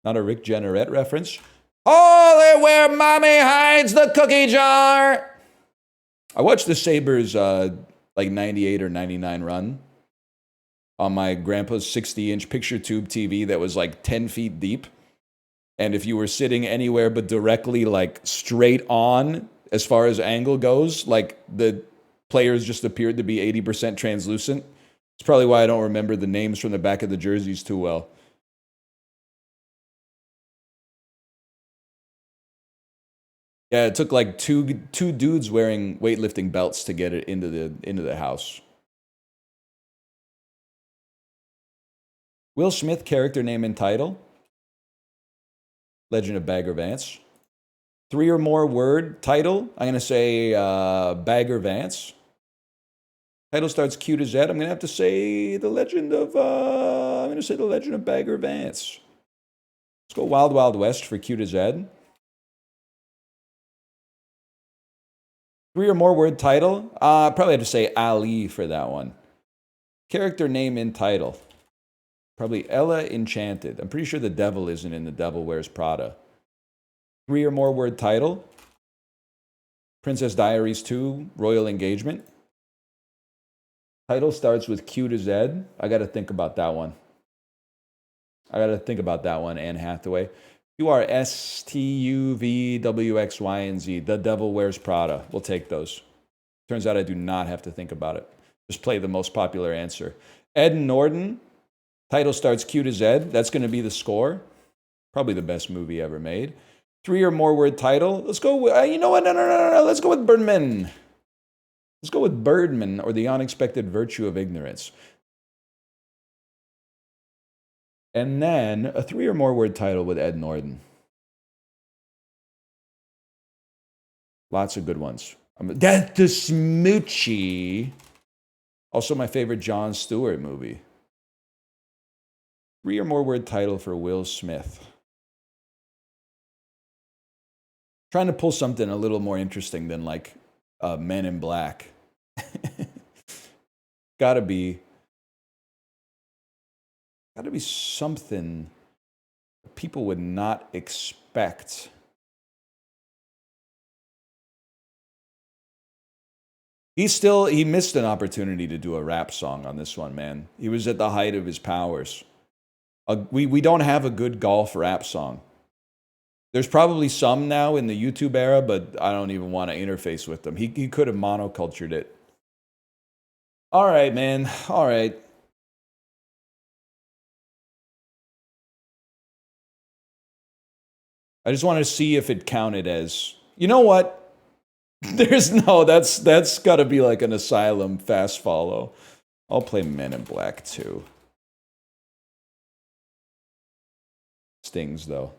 Not a Rick Jenneret reference. Oh, where mommy hides the cookie jar. I watched the Sabres 98 or 99 run on my grandpa's 60-inch picture tube TV that was 10 feet deep. And if you were sitting anywhere but directly straight on as far as angle goes, the players just appeared to be 80% translucent. It's probably why I don't remember the names from the back of the jerseys too well. Yeah, it took two dudes wearing weightlifting belts to get it into the house. Will Smith character name and title. Legend of Bagger Vance. 3 or more word title. I'm going to say Bagger Vance. Title starts Q to Z. I'm going to have to say the Legend of Bagger Vance. Let's go Wild Wild West for Q to Z. 3 or more word title. Probably have to say Ali for that one. Character name and title. Probably Ella Enchanted. I'm pretty sure the devil isn't in The Devil Wears Prada. 3 or more word title. Princess Diaries 2, Royal Engagement. Title starts with Q to Z. I got to think about that one. Anne Hathaway. QRSTUVWXY and Z. The Devil Wears Prada. We'll take those. Turns out I do not have to think about it. Just play the most popular answer. Ed Norton. Title starts Q to Z. That's going to be the score. Probably the best movie ever made. 3 or more word title. Let's go with, you know what? No. Let's go with Birdman. Let's go with Birdman, or The Unexpected Virtue of Ignorance. And then a 3 or more word title with Ed Norton. Lots of good ones. Death to Smoochie. Also my favorite Jon Stewart movie. 3 or more word title for Will Smith. Trying to pull something a little more interesting than like Men in Black. Gotta be something people would not expect. He missed an opportunity to do a rap song on this one, man. He was at the height of his powers. We don't have a good golf rap song. There's probably some now in the YouTube era, but I don't even want to interface with them. He could have monocultured it. All right, man. All right. I just wanted to see if it counted as, you know what? There's no, that's got to be like an Asylum fast follow. I'll play Men in Black too. Stings though.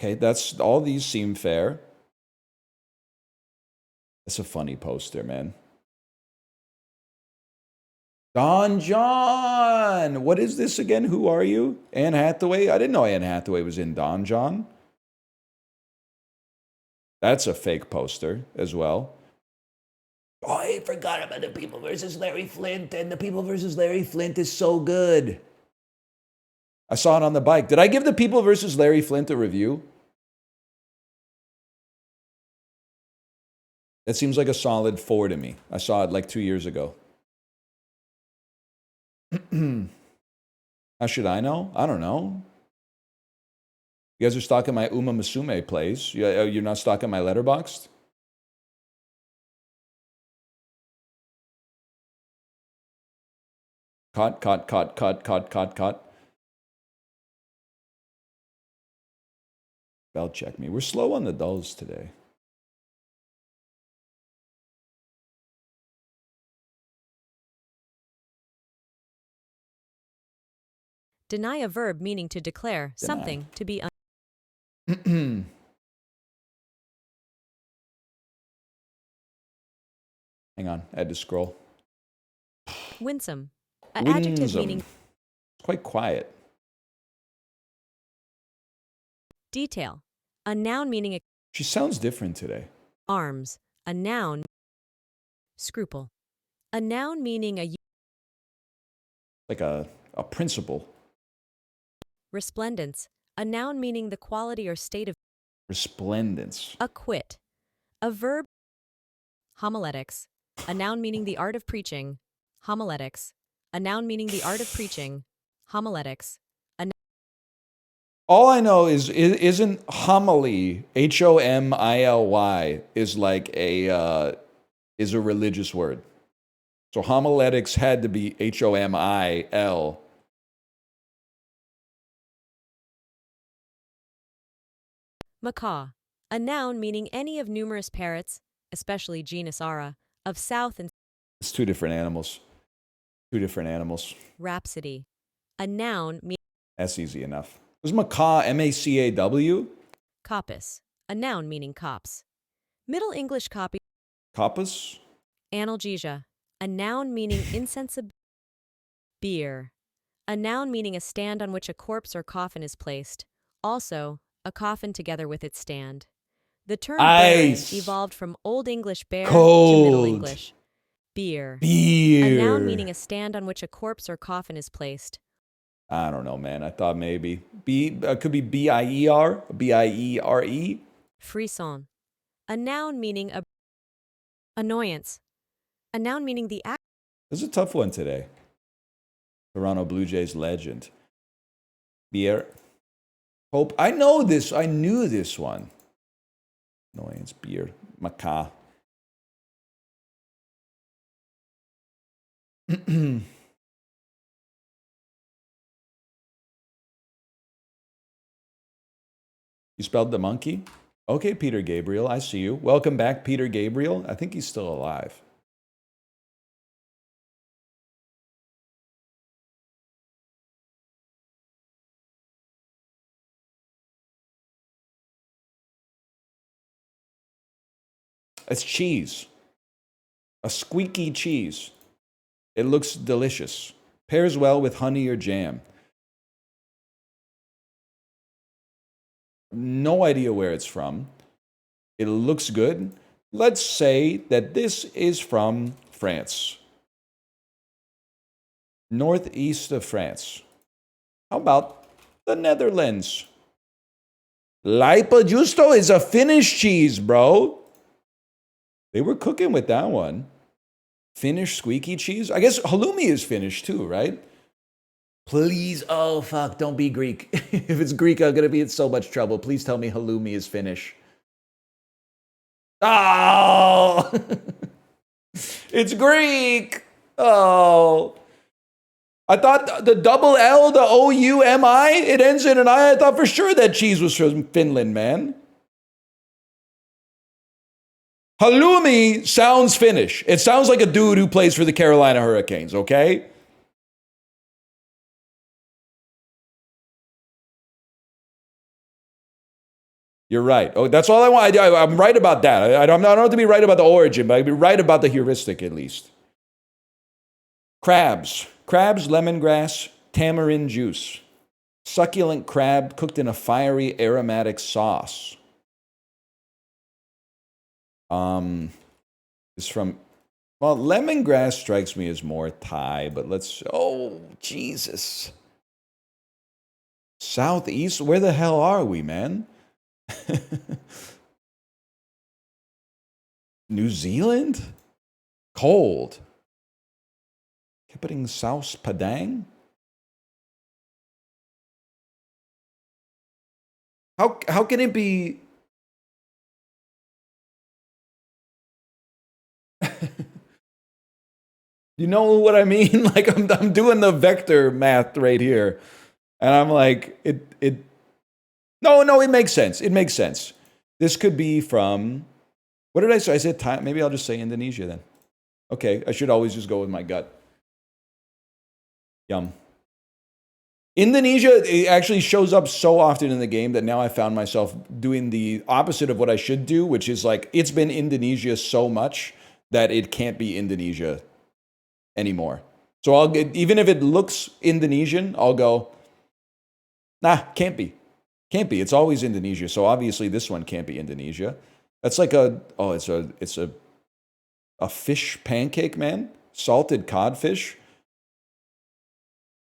Okay, that's all. These seem fair. That's a funny poster, man. Don John! What is this again? Who are you? Anne Hathaway? I didn't know Anne Hathaway was in Don John. That's a fake poster as well. Oh, I forgot about The People vs. Larry Flint, and The People vs. Larry Flint is so good. I saw it on the bike. Did I give The People vs. Larry Flint a review? That seems like a solid 4 to me. I saw it like 2 years ago. How should I know? I don't know. You guys are stalking my Uma Musume plays. You're not stalking my Letterboxd? Caught. Spellcheck me. We're slow on the dulls today. Deny a verb meaning to declare something to be Hang on, I had to scroll. winsome. An adjective meaning it's quite quiet. detail. A noun meaning She sounds different today. arms. A noun scruple. A noun meaning Like a principle. resplendence. A noun meaning the quality or state of Resplendence. acquit. A verb homiletics. A noun meaning the art of preaching. Homiletics. A noun meaning the art of preaching. Homiletics. All I know is isn't homily, HOMILY, is like is a religious word. So homiletics had to be HOMIL. Macaw. A noun meaning any of numerous parrots, especially genus Ara, of South and It's 2 different animals. 2 different animals. Rhapsody. A noun meaning That's easy enough. Was macaw MACAW? coppice. A noun meaning copse. Middle English copy. Coppus? Analgesia. A noun meaning insensible. Bier. A noun meaning a stand on which a corpse or coffin is placed. Also, a coffin together with its stand. The term Ice. barren evolved from Old English bear Cold. to Middle English beer. Beer. A noun meaning a stand on which a corpse or coffin is placed. I don't know, man. I thought maybe. Could be BIER, BIERE. Frisson. A noun meaning annoyance. A noun meaning the act. This is a tough one today. Toronto Blue Jays legend. Beer. Hope. I know this. I knew this one. Annoyance. Beer. Macaw. You spelled the monkey? Okay, Peter Gabriel, I see you. Welcome back, Peter Gabriel. I think he's still alive. It's cheese. A squeaky cheese. It looks delicious. Pairs well with honey or jam. No idea where it's from. It looks good. Let's say that this is from France. Northeast of France. How about the Netherlands? Lipa Giusto is a Finnish cheese, bro. They were cooking with that one. Finnish squeaky cheese? I guess halloumi is Finnish too, right? Please, oh fuck, don't be Greek. If it's Greek, I'm gonna be in so much trouble. Please tell me halloumi is Finnish. Oh! It's Greek! Oh. I thought the double L, the O-U-M-I, it ends in an I. I thought for sure that cheese was from Finland, man. Halloumi sounds Finnish. It sounds like a dude who plays for the Carolina Hurricanes, okay? You're right. Oh, that's all I want. I'm right about that. I don't have to be right about the origin, but I'd be right about the heuristic at least. Crabs. Crabs, lemongrass, tamarind juice. Succulent crab cooked in a fiery aromatic sauce. It's from, well, lemongrass strikes me as more Thai, but let's, oh, Jesus. Southeast? Where the hell are we, man? New Zealand? Cold. Keeping South Padang? How can it be? You know what I mean? Like I'm doing the vector math right here, and I'm like it. No, it makes sense. It makes sense. This could be from. What did I say? I said Thai. Maybe I'll just say Indonesia then. Okay, I should always just go with my gut. Yum. Indonesia, it actually shows up so often in the game that now I found myself doing the opposite of what I should do, which is like, it's been Indonesia so much that it can't be Indonesia anymore. So I'll get, even if it looks Indonesian, I'll go, nah, can't be. Can't be. It's always Indonesia. So obviously this one can't be Indonesia. That's like it's a fish pancake, man. Salted codfish.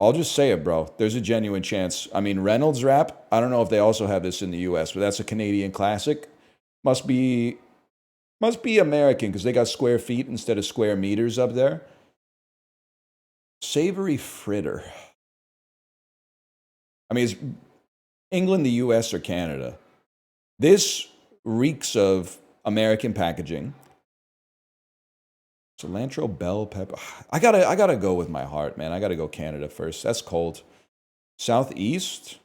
I'll just say it, bro. There's a genuine chance. I mean, Reynolds wrap, I don't know if they also have this in the US, but that's a Canadian classic. Must be American because they got square feet instead of square meters up there. Savory fritter. I mean, it's England, the US, or Canada. This reeks of American packaging. Cilantro, bell pepper. I gotta go with my heart, man. I gotta go Canada first. That's cold. Southeast.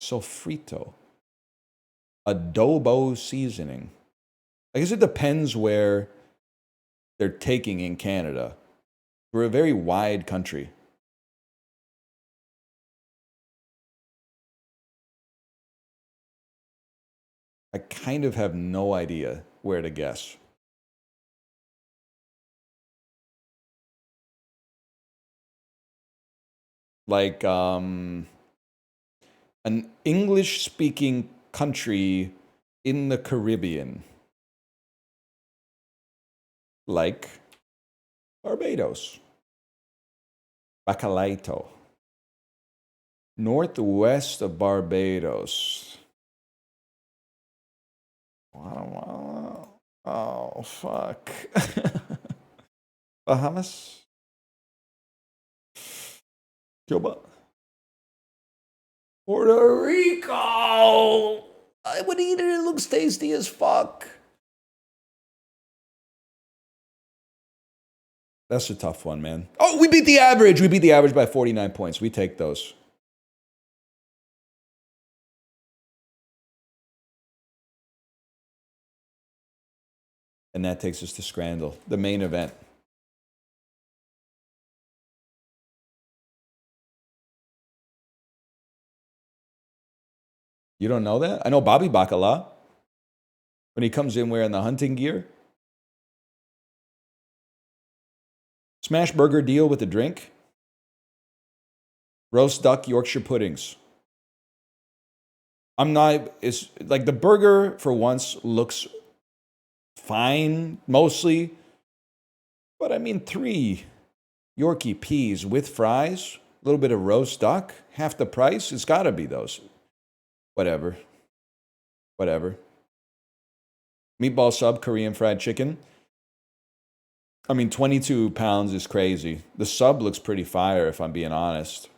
Sofrito. Adobo seasoning. I guess it depends where they're taking in Canada. We're a very wide country. I kind of have no idea where to guess. Like an English-speaking country in the Caribbean. Like Barbados. Bacalaito. Northwest of Barbados. Oh, fuck. Bahamas? Cuba? Puerto Rico! I would eat it. It looks tasty as fuck. That's a tough one, man. Oh, we beat the average. We beat the average by 49 points. We take those. And that takes us to Scramble, the main event. You don't know that? I know Bobby Bacala. When he comes in wearing the hunting gear. Smash burger deal with a drink. Roast duck Yorkshire puddings. It's like the burger for once looks fine, mostly. But I mean, 3 Yorkie peas with fries, a little bit of roast duck, half the price. It's got to be those. Whatever. Meatball sub, Korean fried chicken. I mean, 22 pounds is crazy. The sub looks pretty fire, if I'm being honest.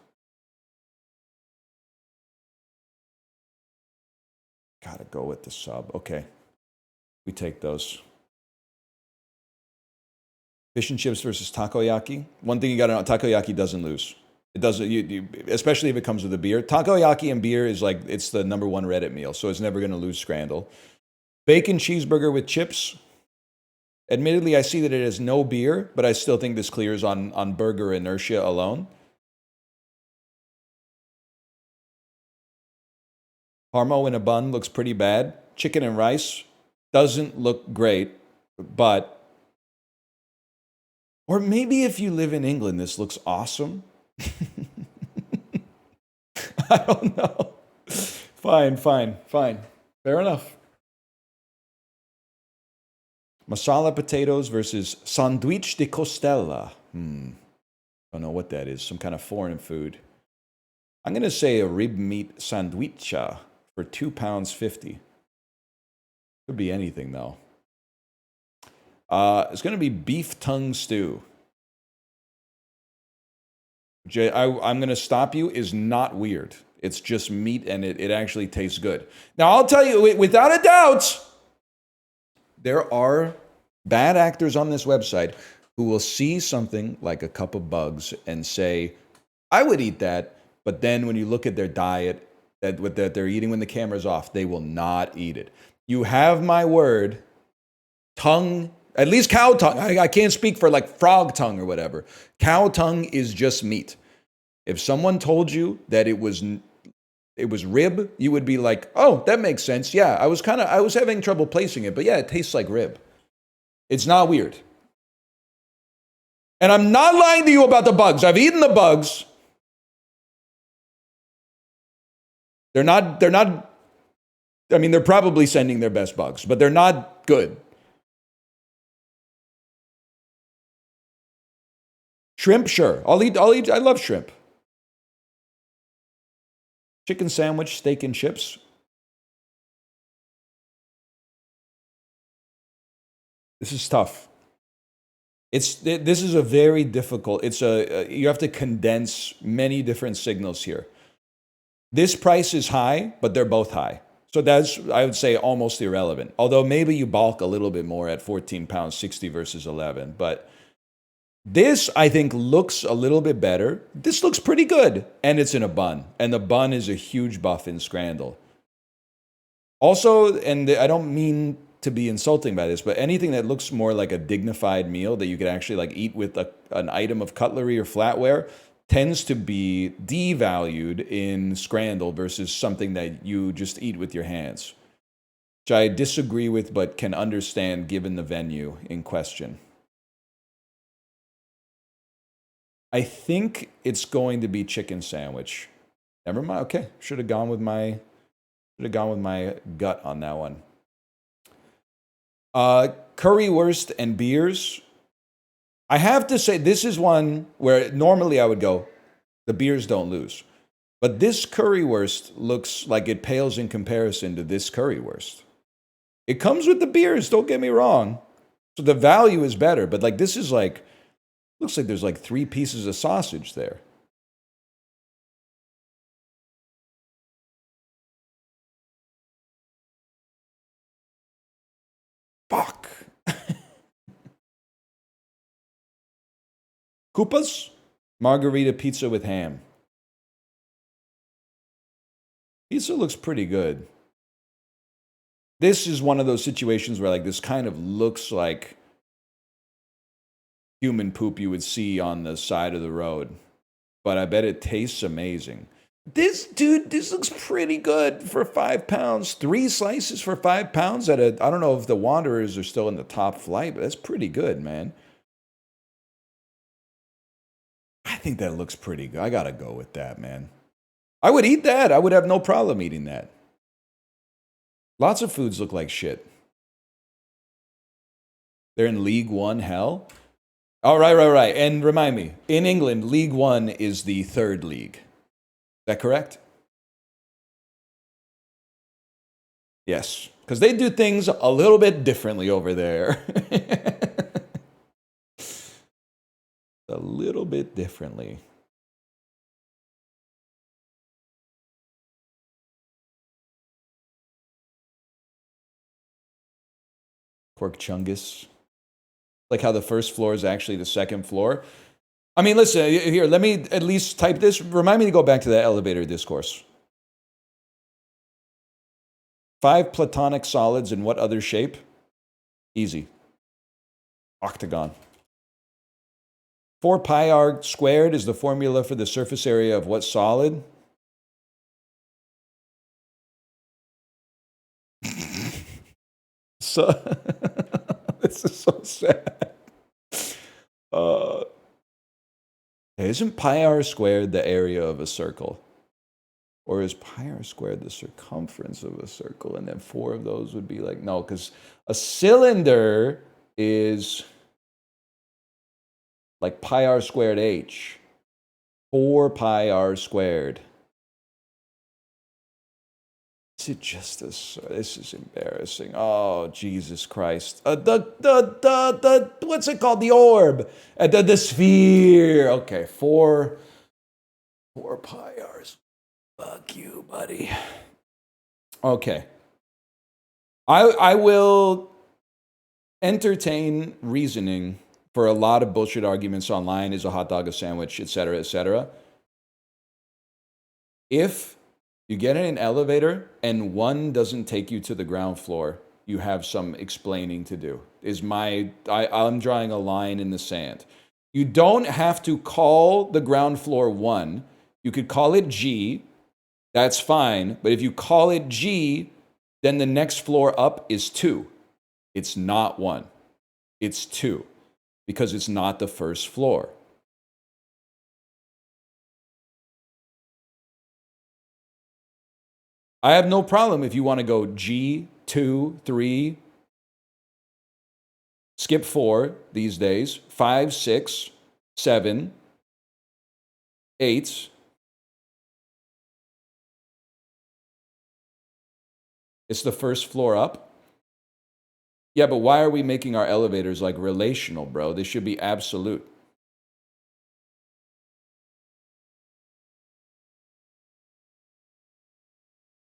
Gotta go with the sub. Okay. We take those. Fish and chips versus takoyaki. One thing you gotta know, takoyaki doesn't lose. It doesn't, especially if it comes with a beer. Takoyaki and beer is like, it's the #1 Reddit meal, so it's never gonna lose Scramble. Bacon cheeseburger with chips. Admittedly, I see that it has no beer, but I still think this clears on burger inertia alone. Parmo in a bun looks pretty bad. Chicken and rice doesn't look great, but... Or maybe if you live in England, this looks awesome. I don't know. Fine. Fair enough. Masala potatoes versus sandwich de costella. Don't know what that is. Some kind of foreign food. I'm going to say a rib meat sandwicha for £2.50. Could be anything, though. It's going to be beef tongue stew. I'm going to stop you, is not weird. It's just meat, and it actually tastes good. Now, I'll tell you, without a doubt, there are bad actors on this website who will see something like a cup of bugs and say, I would eat that, but then when you look at their diet, that they're eating when the camera's off, they will not eat it. You have my word, tongue, at least cow tongue. I can't speak for like frog tongue or whatever. Cow tongue is just meat. If someone told you that it was rib, you would be like, oh, that makes sense. Yeah, I was having trouble placing it, but yeah, it tastes like rib. It's not weird. And I'm not lying to you about the bugs. I've eaten the bugs. They're not, I mean, they're probably sending their best bugs, but they're not good. Shrimp, sure. I'll eat, I love shrimp. Chicken sandwich, steak and chips. This is tough. This is a very difficult, you have to condense many different signals here. This price is high, but they're both high. So that's, I would say, almost irrelevant. Although maybe you balk a little bit more at £14.60 versus 11. But this, I think, looks a little bit better. This looks pretty good. And it's in a bun. And the bun is a huge buff in Scramble. Also, and I don't mean to be insulting by this, but anything that looks more like a dignified meal that you could actually like eat with an item of cutlery or flatware tends to be devalued in Scramble versus something that you just eat with your hands, which I disagree with but can understand given the venue in question. I think it's going to be chicken sandwich. Never mind. Okay, should have gone with my gut on that one. Currywurst and beers. I have to say, this is one where normally I would go, the beers don't lose. But this currywurst looks like it pales in comparison to this currywurst. It comes with the beers, don't get me wrong. So the value is better, but like this is like, looks like there's like 3 pieces of sausage there. Fuck. Koopas, margarita pizza with ham. Pizza looks pretty good. This is one of those situations where like this kind of looks like human poop you would see on the side of the road. But I bet it tastes amazing. This looks pretty good for £5. 3 slices for £5 I don't know if the Wanderers are still in the top flight, but that's pretty good, man. think that looks pretty good. I gotta go with that, man. I would eat that. I would have no problem eating that. Lots of foods look like shit. They're in League One hell? Oh, right. And remind me, in England, League One is the third league. Is that correct? Yes, because they do things a little bit differently over there. A little bit differently. Pork chungus. Like how the first floor is actually the second floor. I mean, listen, here, let me at least type this. Remind me to go back to that elevator discourse. 5 platonic solids in what other shape? Easy. Octagon. 4 pi r squared is the formula for the surface area of what solid? So, this is so sad. Isn't pi r squared the area of a circle? Or is pi r squared the circumference of a circle? And then 4 of those would be like, no, because a cylinder is like pi r squared h. 4 pi r squared. Is it just this? This is embarrassing. Oh, Jesus Christ. What's it called? The orb. The sphere. Okay, 4 pi r's. Fuck you, buddy. Okay. I will entertain reasoning for a lot of bullshit arguments online. Is a hot dog a sandwich, etc., etc. If you get in an elevator and one doesn't take you to the ground floor, you have some explaining to do. I'm drawing a line in the sand. You don't have to call the ground floor 1. You could call it G. That's fine. But if you call it G, then the next floor up is 2. It's not 1. It's 2. Because it's not the first floor. I have no problem if you want to go G, 2, 3, skip 4 these days, 5, 6, 7, 8. It's the first floor up. Yeah, but why are we making our elevators like relational, bro? They should be absolute.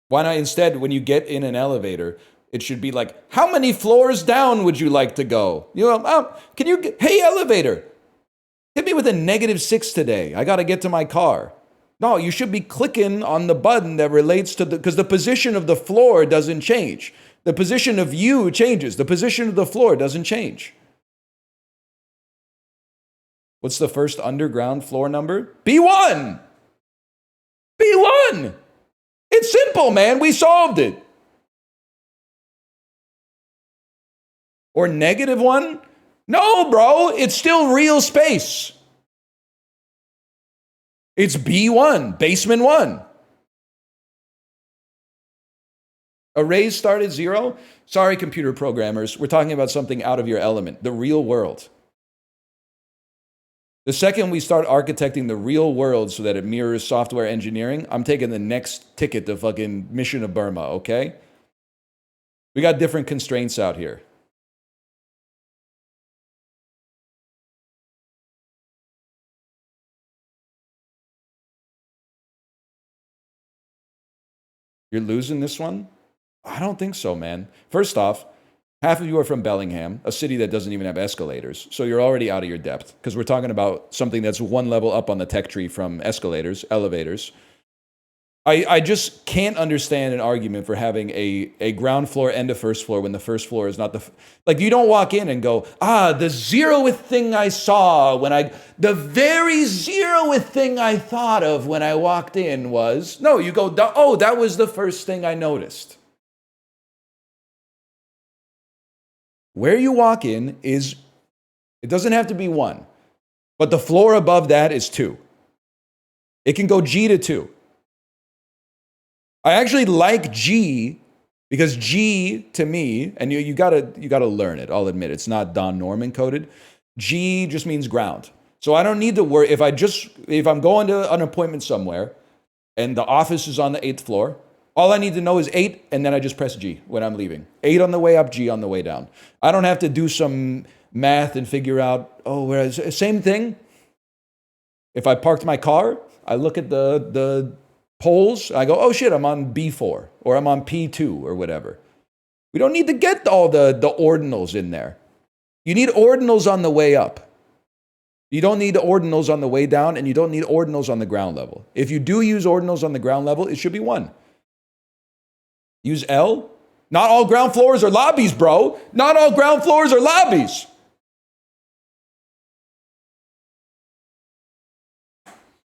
Why not instead, when you get in an elevator, it should be like, how many floors down would you like to go? You know, hey, elevator, hit me with a -6 today. I got to get to my car. No, you should be clicking on the button that relates to because the position of the floor doesn't change. The position of you changes. The position of the floor doesn't change. What's the first underground floor number? B1! B1! It's simple, man. We solved it. Or -1? No, bro. It's still real space. It's B1, basement 1. Arrays start at 0? Sorry, computer programmers. We're talking about something out of your element, the real world. The second we start architecting the real world so that it mirrors software engineering, I'm taking the next ticket to fucking Mission of Burma, okay? We got different constraints out here. You're losing this one? I don't think so, man. First off, half of you are from Bellingham, a city that doesn't even have escalators. So you're already out of your depth because we're talking about something that's one level up on the tech tree from escalators, elevators. I just can't understand an argument for having a ground floor and a first floor when the first floor is not like you don't walk in and go, the 0th thing I saw the very 0th thing I thought of when I walked in was, no, you go, oh, that was the first thing I noticed. Where you walk in it doesn't have to be 1, but the floor above that is 2. It can go G to 2. I actually like G because G to me, and you gotta learn it. I'll admit it's not Don Norman coded. G just means ground. So I don't need to worry if I'm going to an appointment somewhere and the office is on the 8th floor. All I need to know is 8, and then I just press G when I'm leaving. 8 on the way up, G on the way down. I don't have to do some math and figure out, whereas same thing. If I parked my car, I look at the poles, I go, oh shit, I'm on B4 or I'm on P2 or whatever. We don't need to get all the ordinals in there. You need ordinals on the way up. You don't need ordinals on the way down, and you don't need ordinals on the ground level. If you do use ordinals on the ground level, it should be 1. Use L. Not all ground floors are lobbies, bro. Not all ground floors are lobbies.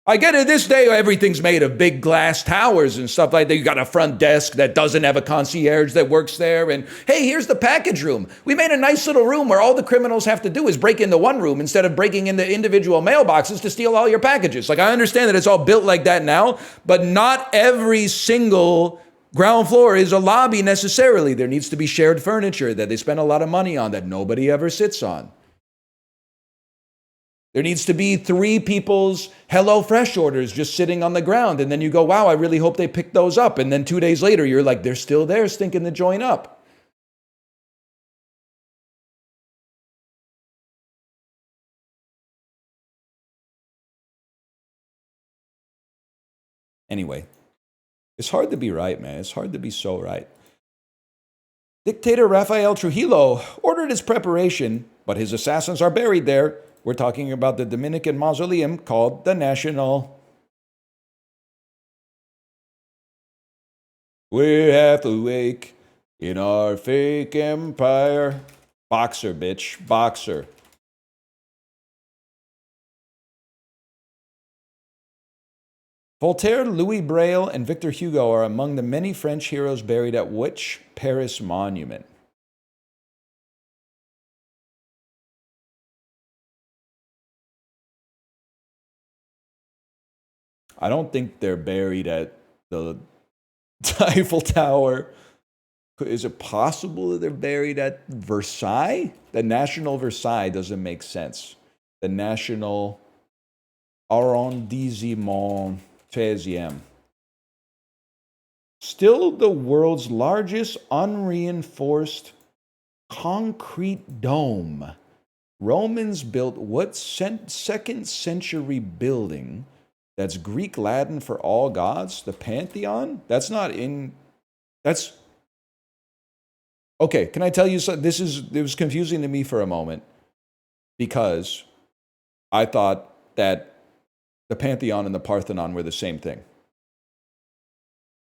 I get it, this day everything's made of big glass towers and stuff like that. You got a front desk that doesn't have a concierge that works there. And hey, here's the package room. We made a nice little room where all the criminals have to do is break into one room instead of breaking into individual mailboxes to steal all your packages. Like, I understand that it's all built like that now, but not every single ground floor is a lobby necessarily. There needs to be shared furniture that they spend a lot of money on that nobody ever sits on. There needs to be 3 people's HelloFresh orders just sitting on the ground. And then you go, wow, I really hope they pick those up. And then 2 days later, you're like, they're still there, stinking the joint up. Anyway, it's hard to be right, man. It's hard to be so right. Dictator Rafael Trujillo ordered his preparation, but his assassins are buried there. We're talking about the Dominican mausoleum called the National. We're half awake in our fake empire. Boxer, bitch. Boxer. Voltaire, Louis Braille, and Victor Hugo are among the many French heroes buried at which Paris monument? I don't think they're buried at the Eiffel Tower. Is it possible that they're buried at Versailles? The National Versailles doesn't make sense. The National Arrondissement 13e. Still the world's largest unreinforced concrete dome. Romans built what 2nd century building that's Greek Latin for all gods? The Pantheon? That's not in... That's... Okay, can I tell you something? It was confusing to me for a moment because I thought that the Pantheon and the Parthenon were the same thing.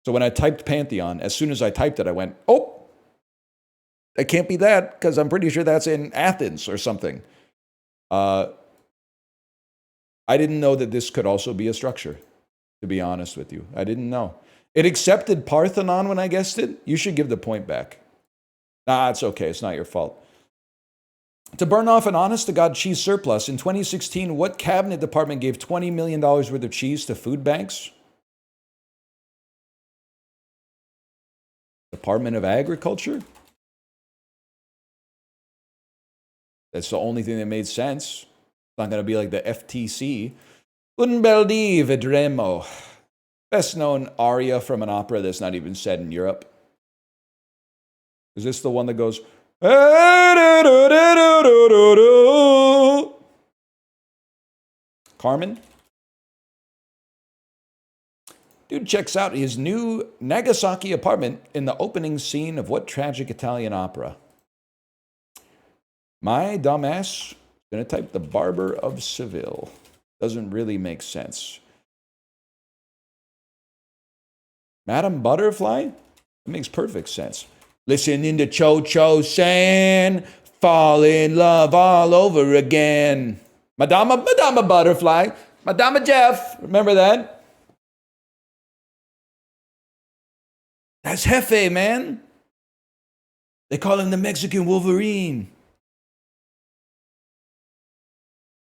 So when I typed Pantheon, as soon as I typed it, I went, oh, it can't be that because I'm pretty sure that's in Athens or something. I didn't know that this could also be a structure, to be honest with you. I didn't know. It accepted Parthenon when I guessed it. You should give the point back. Nah, it's okay. It's not your fault. To burn off an honest-to-God cheese surplus, in 2016, what cabinet department gave $20 million worth of cheese to food banks? Department of Agriculture? That's the only thing that made sense. It's not going to be like the FTC. Un bel dì vedremo. Best known aria from an opera that's not even set in Europe. Is this the one that goes... Carmen? Dude checks out his new Nagasaki apartment in the opening scene of what tragic Italian opera? My dumbass is going to type The Barber of Seville. Doesn't really make sense. Madame Butterfly? It makes perfect sense. Listening to Cho-Cho saying, fall in love all over again. Madama Butterfly. Madama Jeff. Remember that? That's Jefe, man. They call him the Mexican Wolverine.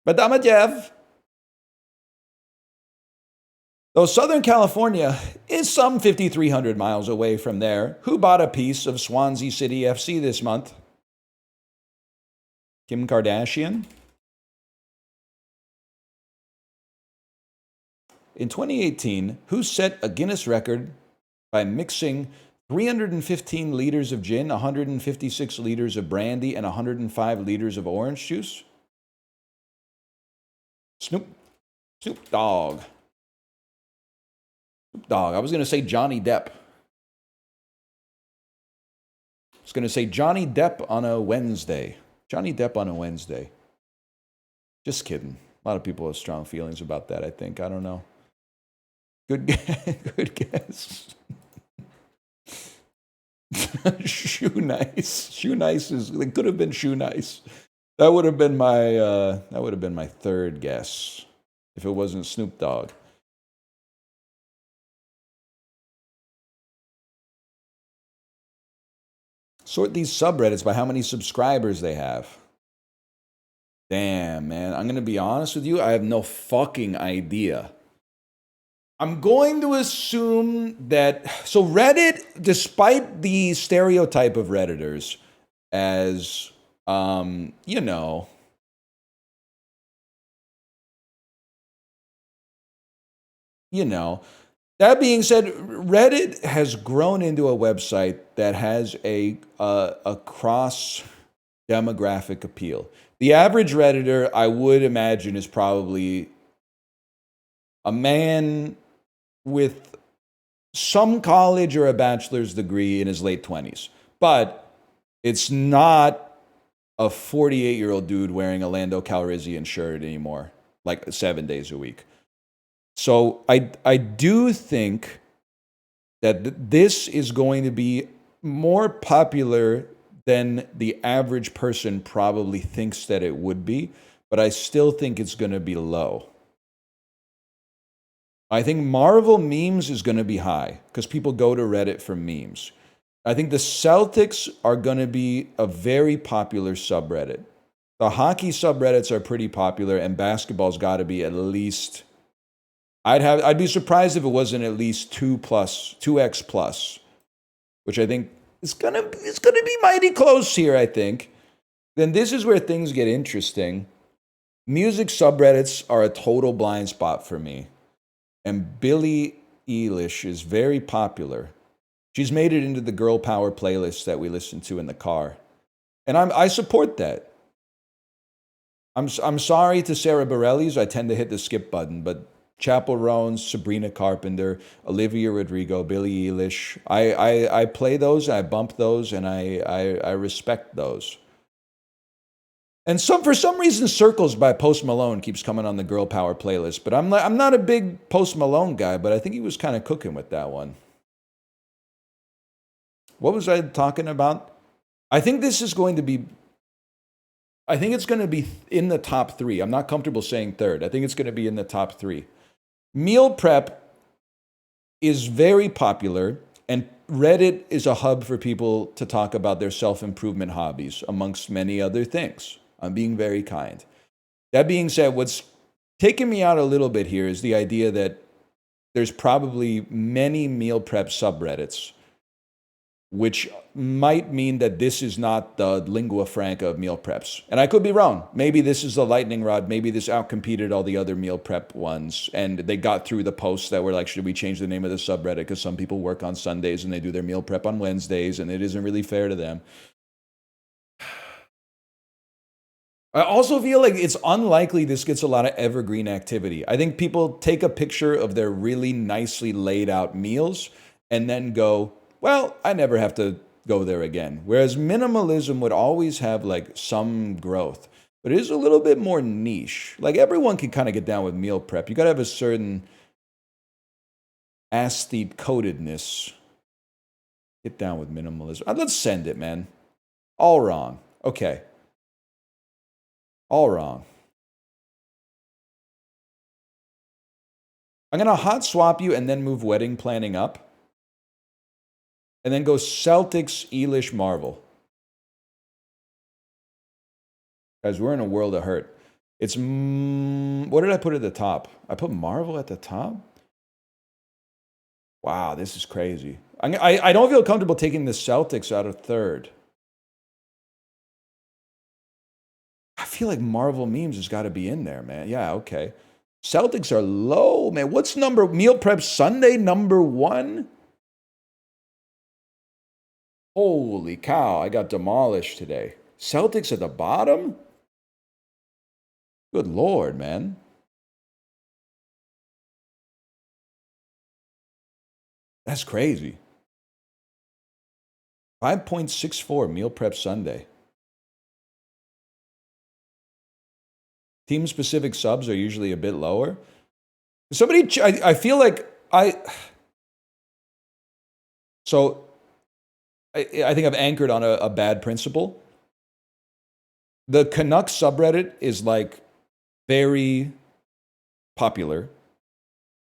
Madama Jeff. Though Southern California is some 5,300 miles away from there, who bought a piece of Swansea City FC this month? Kim Kardashian? In 2018, who set a Guinness record by mixing 315 liters of gin, 156 liters of brandy, and 105 liters of orange juice? Snoop Dogg. Snoop Dogg. I was going to say Johnny Depp. I was going to say Johnny Depp on a Wednesday. Johnny Depp on a Wednesday. Just kidding. A lot of people have strong feelings about that, I think. I don't know. Good guess. Shoe nice. Shoe nice is. It could have been shoe nice. That would have been my third guess if it wasn't Snoop Dogg. Sort these subreddits by how many subscribers they have. Damn, man. I'm gonna be honest with you. I have no fucking idea. I'm going to assume that, so Reddit, despite the stereotype of Redditors as, you know, that being said, Reddit has grown into a website that has a cross demographic appeal. The average Redditor, I would imagine, is probably a man with some college or a bachelor's degree in his late 20s. But it's not a 48-year-old dude wearing a Lando Calrissian shirt anymore, like 7 days a week. So I do think that this is going to be more popular than the average person probably thinks that it would be, but I still think it's going to be low. I think Marvel memes is going to be high because people go to Reddit for memes. I think the Celtics are going to be a very popular subreddit. The hockey subreddits are pretty popular, and basketball's got to be at least. I'd be surprised if it wasn't at least 2x plus, which I think it's gonna be mighty close here. I think. Then this is where things get interesting. Music subreddits are a total blind spot for me. And Billie Eilish is very popular. She's made it into the girl power playlist that we listen to in the car. And I support that. I'm sorry to Sarah Bareilles. I tend to hit the skip button, but Chappell Roan, Sabrina Carpenter, Olivia Rodrigo, Billie Eilish. I play those, I bump those, and I respect those. And for some reason, Circles by Post Malone keeps coming on the girl power playlist. But I'm not a big Post Malone guy, but I think he was kind of cooking with that one. What was I talking about? I think this is going to be. I think it's going to be in the top 3. I'm not comfortable saying third. I think it's going to be in the top 3. Meal prep is very popular, and Reddit is a hub for people to talk about their self-improvement hobbies, amongst many other things. I'm being very kind. That being said, what's taking me out a little bit here is the idea that there's probably many meal prep subreddits, which might mean that this is not the lingua franca of meal preps. And I could be wrong. Maybe this is the lightning rod. Maybe this outcompeted all the other meal prep ones. And they got through the posts that were like, should we change the name of the subreddit? Because some people work on Sundays and they do their meal prep on Wednesdays, and it isn't really fair to them. I also feel like it's unlikely this gets a lot of evergreen activity. I think people take a picture of their really nicely laid out meals and then go, well, I never have to go there again. Whereas minimalism would always have like some growth, but it is a little bit more niche. Like everyone can kind of get down with meal prep. You got to have a certain aesthete codedness. Get down with minimalism. Let's send it, man. All wrong. Okay. All wrong. I'm going to hot swap you and then move wedding planning up. And then go Celtics, Eilish, Marvel. Guys, we're in a world of hurt. It's, what did I put at the top? I put Marvel at the top? Wow, this is crazy. I don't feel comfortable taking the Celtics out of third. I feel like Marvel memes has got to be in there, man. Yeah, okay. Celtics are low, man. What's Meal Prep Sunday number 1? Holy cow, I got demolished today. Celtics at the bottom? Good Lord, man. That's crazy. 5.64 Meal Prep Sunday. Team-specific subs are usually a bit lower. I feel like So I think I've anchored on a bad principle. The Canucks subreddit is like very popular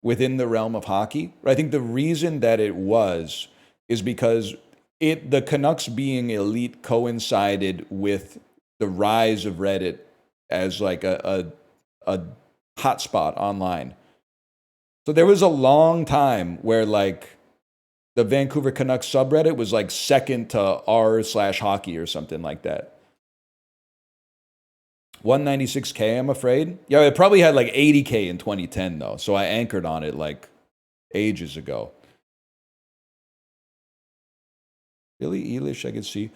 within the realm of hockey. I think the reason that it was is because the Canucks being elite coincided with the rise of Reddit as like a hotspot online. So there was a long time where like the Vancouver Canucks subreddit was like second to r/hockey or something like that. 196K, I'm afraid. Yeah, it probably had like 80K in 2010 though. So I anchored on it like ages ago. Billie Eilish, I could see.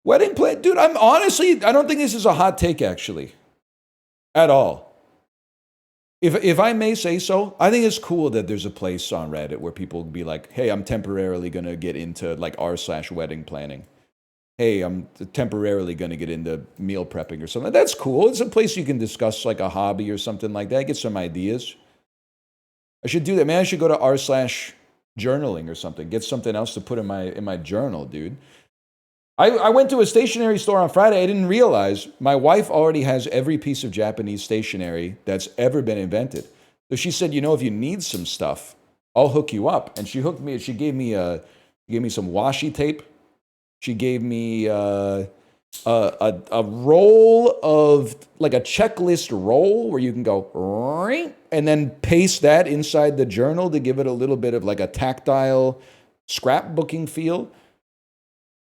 Wedding plan, dude, I don't think this is a hot take actually. At all. If I may say so, I think it's cool that there's a place on Reddit where people be like, hey, I'm temporarily going to get into like r/wedding planning. Hey, I'm temporarily going to get into meal prepping or something. That's cool. It's a place you can discuss like a hobby or something like that. Get some ideas. I should do that. Man, I should go to r/journaling or something. Get something else to put in my journal, dude. I went to a stationery store on Friday. I didn't realize my wife already has every piece of Japanese stationery that's ever been invented. So she said, if you need some stuff, I'll hook you up. And she hooked me. She gave me some washi tape. She gave me a roll of like a checklist roll where you can go ring and then paste that inside the journal to give it a little bit of like a tactile scrapbooking feel.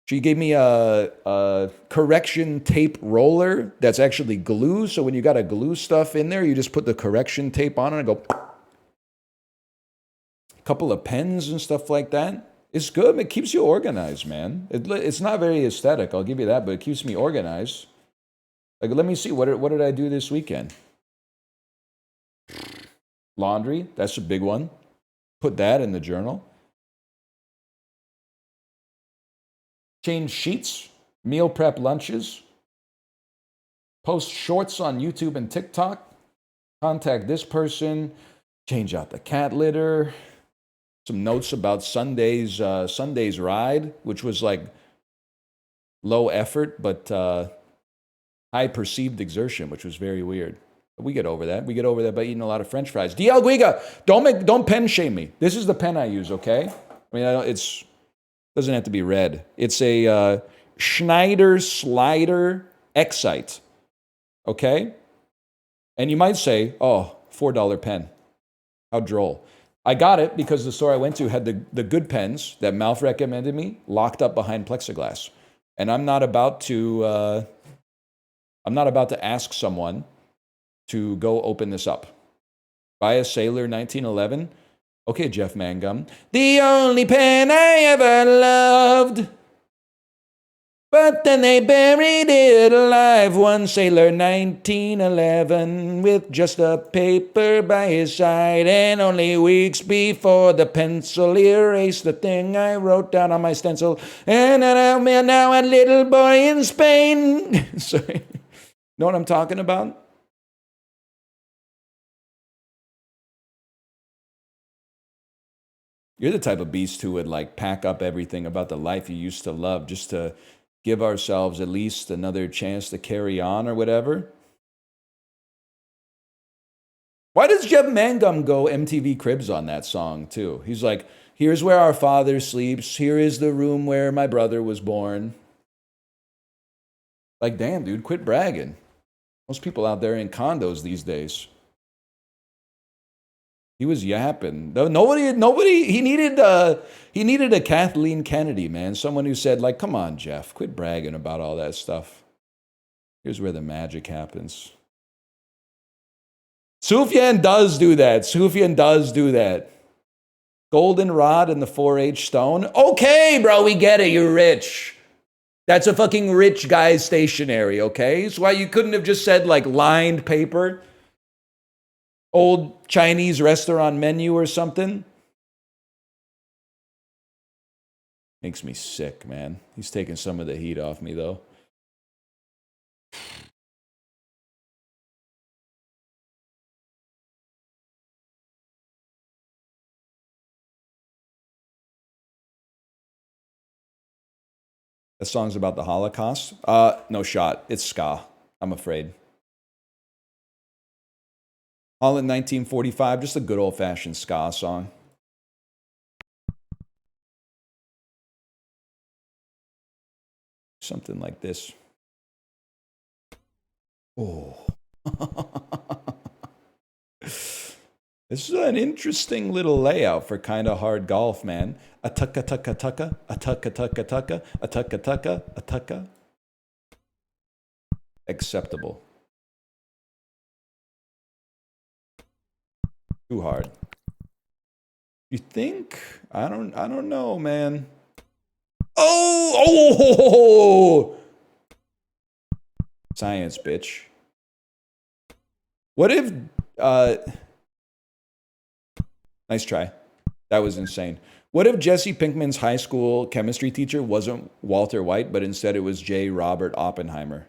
She gave me a correction tape roller that's actually glue. So when you got to glue stuff in there, you just put the correction tape on it and go. A couple of pens and stuff like that. It's good. It keeps you organized, man. It's not very aesthetic, I'll give you that, but it keeps me organized. Like, let me see. What did I do this weekend? Laundry. That's a big one. Put that in the journal. Change sheets, meal prep lunches, post shorts on YouTube and TikTok, contact this person, change out the cat litter, some notes about Sunday's ride, which was like low effort but high perceived exertion, which was very weird. But we get over that. We get over that by eating a lot of French fries. DL Guiga, don't pen shame me. This is the pen I use, okay? I mean, it doesn't have to be red. It's a Schneider Slider Excite, okay? And you might say, oh, $4 pen. How droll. I got it because the store I went to had the good pens that Mouth recommended me locked up behind plexiglass. And I'm not about to ask someone to go open this up. Buy a Sailor 1911. Okay, Jeff Mangum. The only pen I ever loved. But then they buried it alive. One Sailor 1911 with just a paper by his side. And only weeks before the pencil erased the thing I wrote down on my stencil. And I'm now a little boy in Spain. Sorry. Know what I'm talking about? You're the type of beast who would like pack up everything about the life you used to love just to give ourselves at least another chance to carry on or whatever. Why does Jeff Mangum go MTV Cribs on that song too? He's like, here's where our father sleeps. Here is the room where my brother was born. Like, damn, dude, quit bragging. Most people out there in condos these days. He was yapping. Nobody. He needed a Kathleen Kennedy, man. Someone who said, like, "Come on, Jeff, quit bragging about all that stuff. Here's where the magic happens." Sufyan does do that. Sufyan does do that. Goldenrod and the 4H stone. Okay, bro, we get it. You're rich. That's a fucking rich guy's stationery, okay? That's why you couldn't have just said, like, lined paper. Old Chinese restaurant menu or something. Makes me sick, man. He's taking some of the heat off me, though. That song's about the Holocaust? No shot. It's ska, I'm afraid. Holland 1945, just a good old-fashioned ska song. Something like this. Oh. This is an interesting little layout for kind of hard golf, man. A tucka tucka tucka, a tucka tucka tucka, a tucka tucka, a tucka. Acceptable. Too hard. You think? I don't know, man. Oh! Science, bitch. What if nice try. That was insane. What if Jesse Pinkman's high school chemistry teacher wasn't Walter White, but instead it was J. Robert Oppenheimer?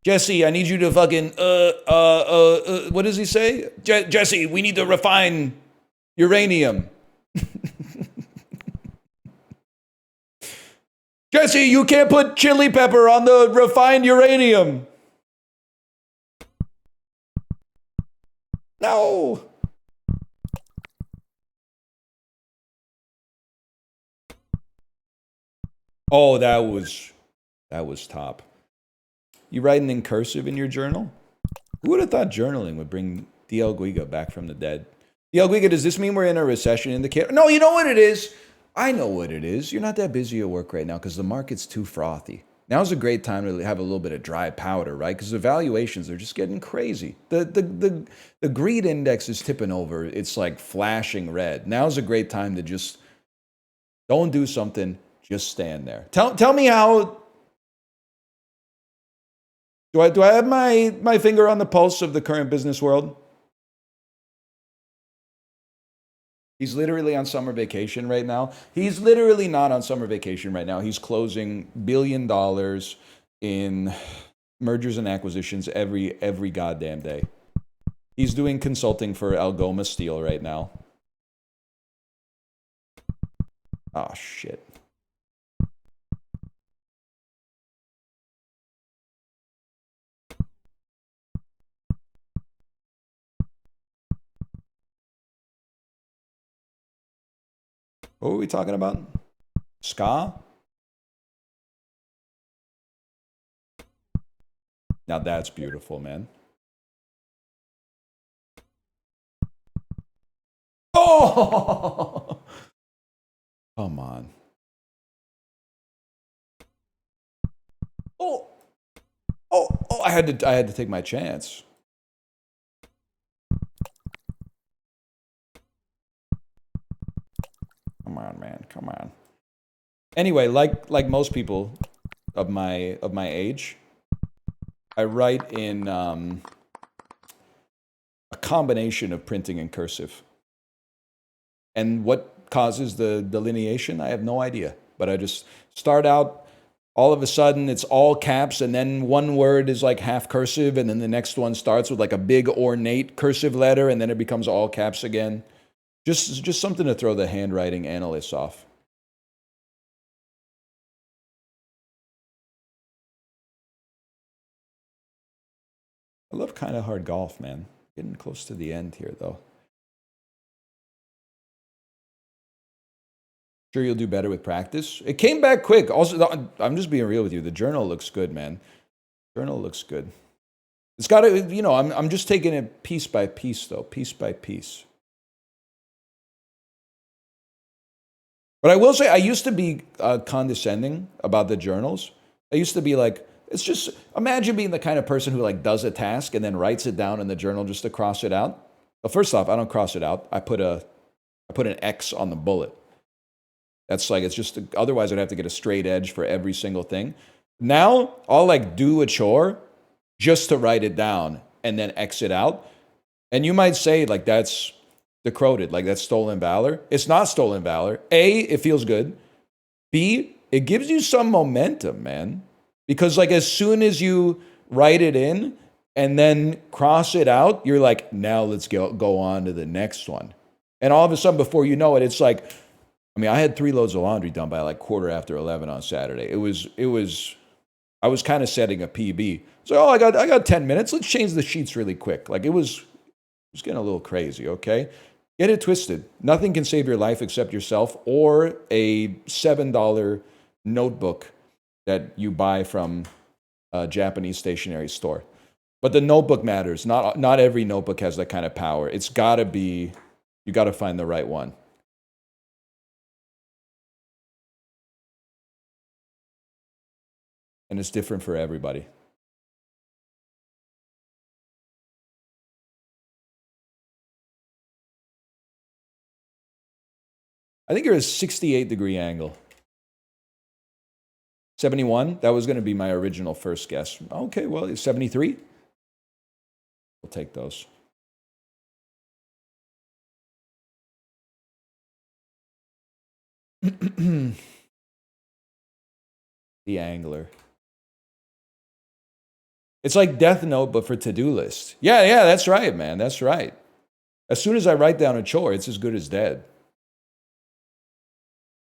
Jesse, I need you to fucking, what does he say? Jesse, we need to refine uranium. Jesse, you can't put chili pepper on the refined uranium. No. Oh, that was top. You writing in cursive in your journal? Who would have thought journaling would bring DL Guiga back from the dead? DL Guiga, does this mean we're in a recession indicator? No, you know what it is. I know what it is. You're not that busy at work right now because the market's too frothy. Now's a great time to have a little bit of dry powder, right? Because the valuations are just getting crazy. The greed index is tipping over. It's like flashing red. Now's a great time to just don't do something. Just stand there. Tell me how. Do I have my finger on the pulse of the current business world? He's literally on summer vacation right now. He's literally not on summer vacation right now. He's closing $1 billion in mergers and acquisitions every goddamn day. He's doing consulting for Algoma Steel right now. Oh, shit. What were we talking about? Ska? Now that's beautiful, man. Oh! Come on. Oh! I had to take my chance. Come on, man. Come on. Anyway, like most people of my age, I write in a combination of printing and cursive. And what causes the delineation? I have no idea. But I just start out, all of a sudden it's all caps, and then one word is like half cursive, and then the next one starts with like a big ornate cursive letter, and then it becomes all caps again. Just something to throw the handwriting analysts off. I love kind of hard golf, man. Getting close to the end here, though. Sure you'll do better with practice. It came back quick. Also, I'm just being real with you. The journal looks good, man. Journal looks good. It's got to, you know, I'm just taking it piece by piece, though, piece by piece. But I will say, I used to be condescending about the journals. I used to be like, it's just, imagine being the kind of person who like does a task and then writes it down in the journal just to cross it out. Well, first off, I don't cross it out. I put an X on the bullet. That's like, it's just, otherwise I'd have to get a straight edge for every single thing. Now, I'll like do a chore just to write it down and then X it out. And you might say like, that's decroded, like that's stolen valor. It's not stolen valor. A, it feels good. B, it gives you some momentum, man. Because like as soon as you write it in and then cross it out, you're like, now let's go on to the next one. And all of a sudden, before you know it, it's like, I mean, I had 3 loads of laundry done by like 11:15 on Saturday. I was kind of setting a PB. So, oh, I got 10 minutes. Let's change the sheets really quick. Like it was getting a little crazy, okay? Get it twisted. Nothing can save your life except yourself or a $7 notebook that you buy from a Japanese stationery store. But the notebook matters. Not every notebook has that kind of power. It's got to be, you got to find the right one. And it's different for everybody. I think you're a 68-degree angle. 71? That was going to be my original first guess. Okay, well, it's 73. We'll take those. The angler. It's like Death Note, but for to-do list. Yeah, that's right, man. That's right. As soon as I write down a chore, it's as good as dead.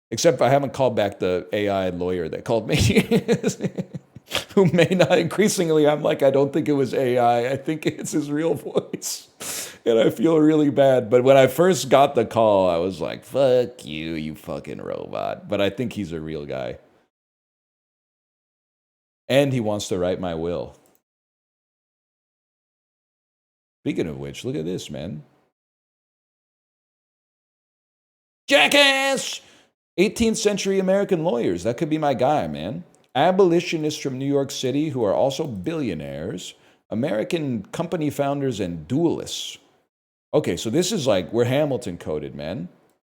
Except I haven't called back the AI lawyer that called me. Who may not, increasingly, I'm like, I don't think it was AI. I think it's his real voice. And I feel really bad. But when I first got the call, I was like, fuck you, you fucking robot. But I think he's a real guy. And he wants to write my will. Speaking of which, look at this, man. Jackass! 18th century American lawyers. That could be my guy, man. Abolitionists from New York City who are also billionaires. American company founders and duelists. Okay, so this is like, we're Hamilton coded, man.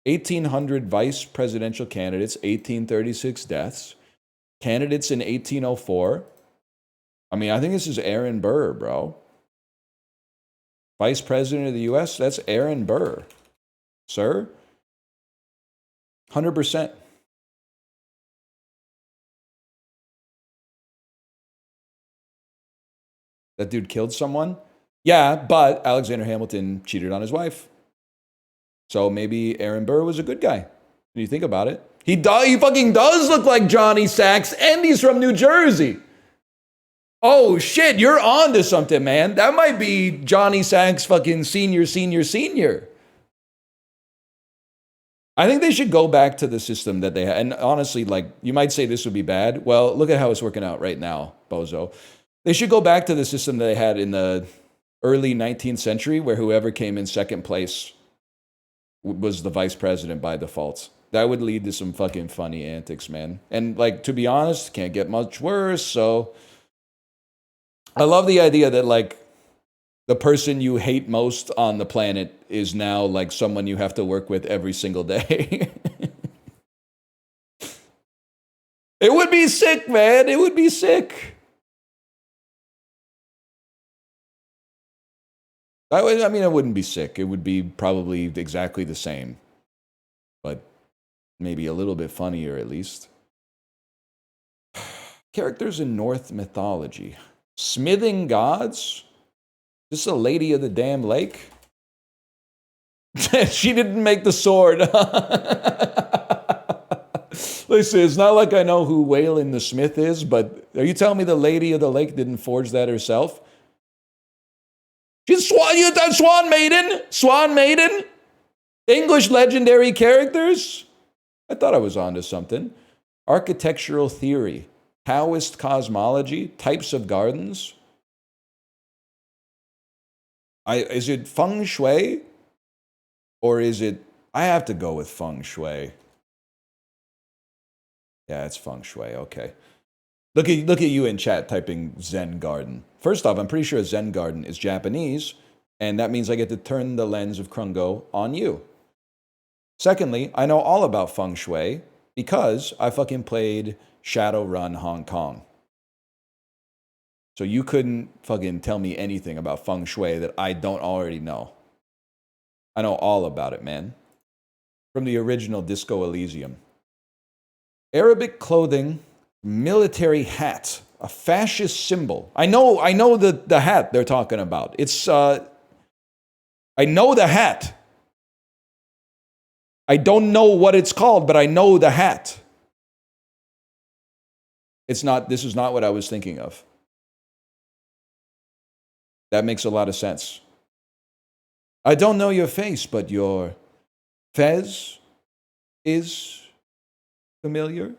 1,800 vice presidential candidates, 1836 deaths. Candidates in 1804. I mean, I think this is Aaron Burr, bro. Vice President of the U.S., that's Aaron Burr. Sir? 100%. That dude killed someone? Yeah, but Alexander Hamilton cheated on his wife. So maybe Aaron Burr was a good guy. When you think about it. He fucking does look like Johnny Sachs, and he's from New Jersey. Oh, shit, you're on to something, man. That might be Johnny Sachs fucking senior. I think they should go back to the system that they had. And honestly, like, you might say this would be bad. Well, look at how it's working out right now, bozo. They should go back to the system that they had in the early 19th century where whoever came in second place was the vice president by default. That would lead to some fucking funny antics, man. And, like, to be honest, can't get much worse. So I love the idea that, like, the person you hate most on the planet is now like someone you have to work with every single day. It would be sick, man. It would be sick. I mean, it wouldn't be sick. It would be probably exactly the same, but maybe a little bit funnier at least. Characters in Norse mythology. Smithing gods? This is a lady of the damn lake? She didn't make the sword. Listen, it's not like I know who Waylon the Smith is, but are you telling me the lady of the lake didn't forge that herself? She's Swan Maiden? Swan Maiden? English legendary characters? I thought I was onto something. Architectural theory. Taoist cosmology. Types of gardens. Is it feng shui? Or is it... I have to go with feng shui. Yeah, it's feng shui. Okay. Look at you in chat typing Zen Garden. First off, I'm pretty sure Zen Garden is Japanese, and that means I get to turn the lens of Krungo on you. Secondly, I know all about feng shui because I fucking played Shadowrun Hong Kong. So you couldn't fucking tell me anything about feng shui that I don't already know. I know all about it, man. From the original Disco Elysium. Arabic clothing, military hat, a fascist symbol. I know the hat they're talking about. It's I know the hat. I don't know what it's called, but I know the hat. This is not what I was thinking of. That makes a lot of sense. I don't know your face, but your fez is familiar.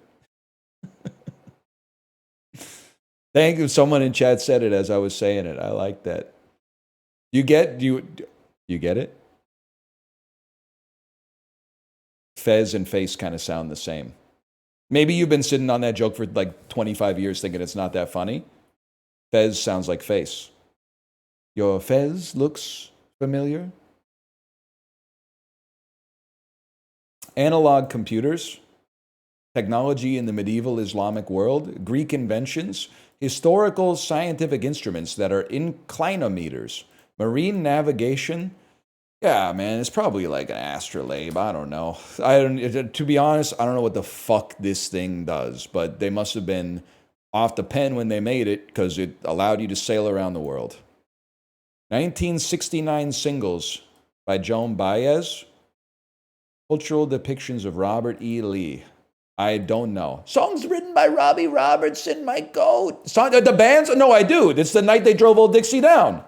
Thank you. Someone in chat said it as I was saying it. I like that. You get it? Fez and face kind of sound the same. Maybe you've been sitting on that joke for like 25 years thinking it's not that funny. Fez sounds like face. Your fez looks familiar. Analog computers, technology in the medieval Islamic world, Greek inventions, historical scientific instruments that are inclinometers, marine navigation. Yeah, man, it's probably like an astrolabe. I don't know. To be honest, I don't know what the fuck this thing does, but they must have been off the pen when they made it because it allowed you to sail around the world. 1969 singles by Joan Baez. Cultural depictions of Robert E. Lee. I don't know. Songs written by Robbie Robertson, my goat. The bands? No, I do. It's the night they drove Old Dixie down.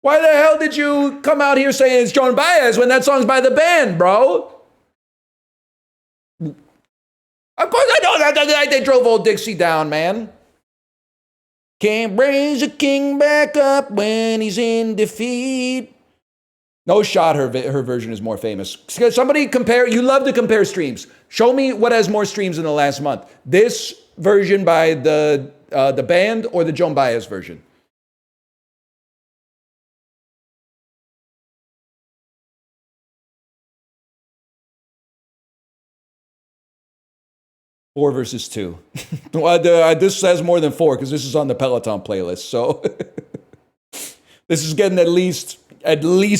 Why the hell did you come out here saying it's Joan Baez when that song's by the band, bro? Of course I know that the night they drove Old Dixie down, man. Can't raise a king back up when he's in defeat. No shot her version is more famous. Somebody compare, you love to compare streams. Show me what has more streams in the last month. This version by the band or the Joan Baez version? Four versus two. Well, this says more than four because this is on the Peloton playlist. So this is getting at least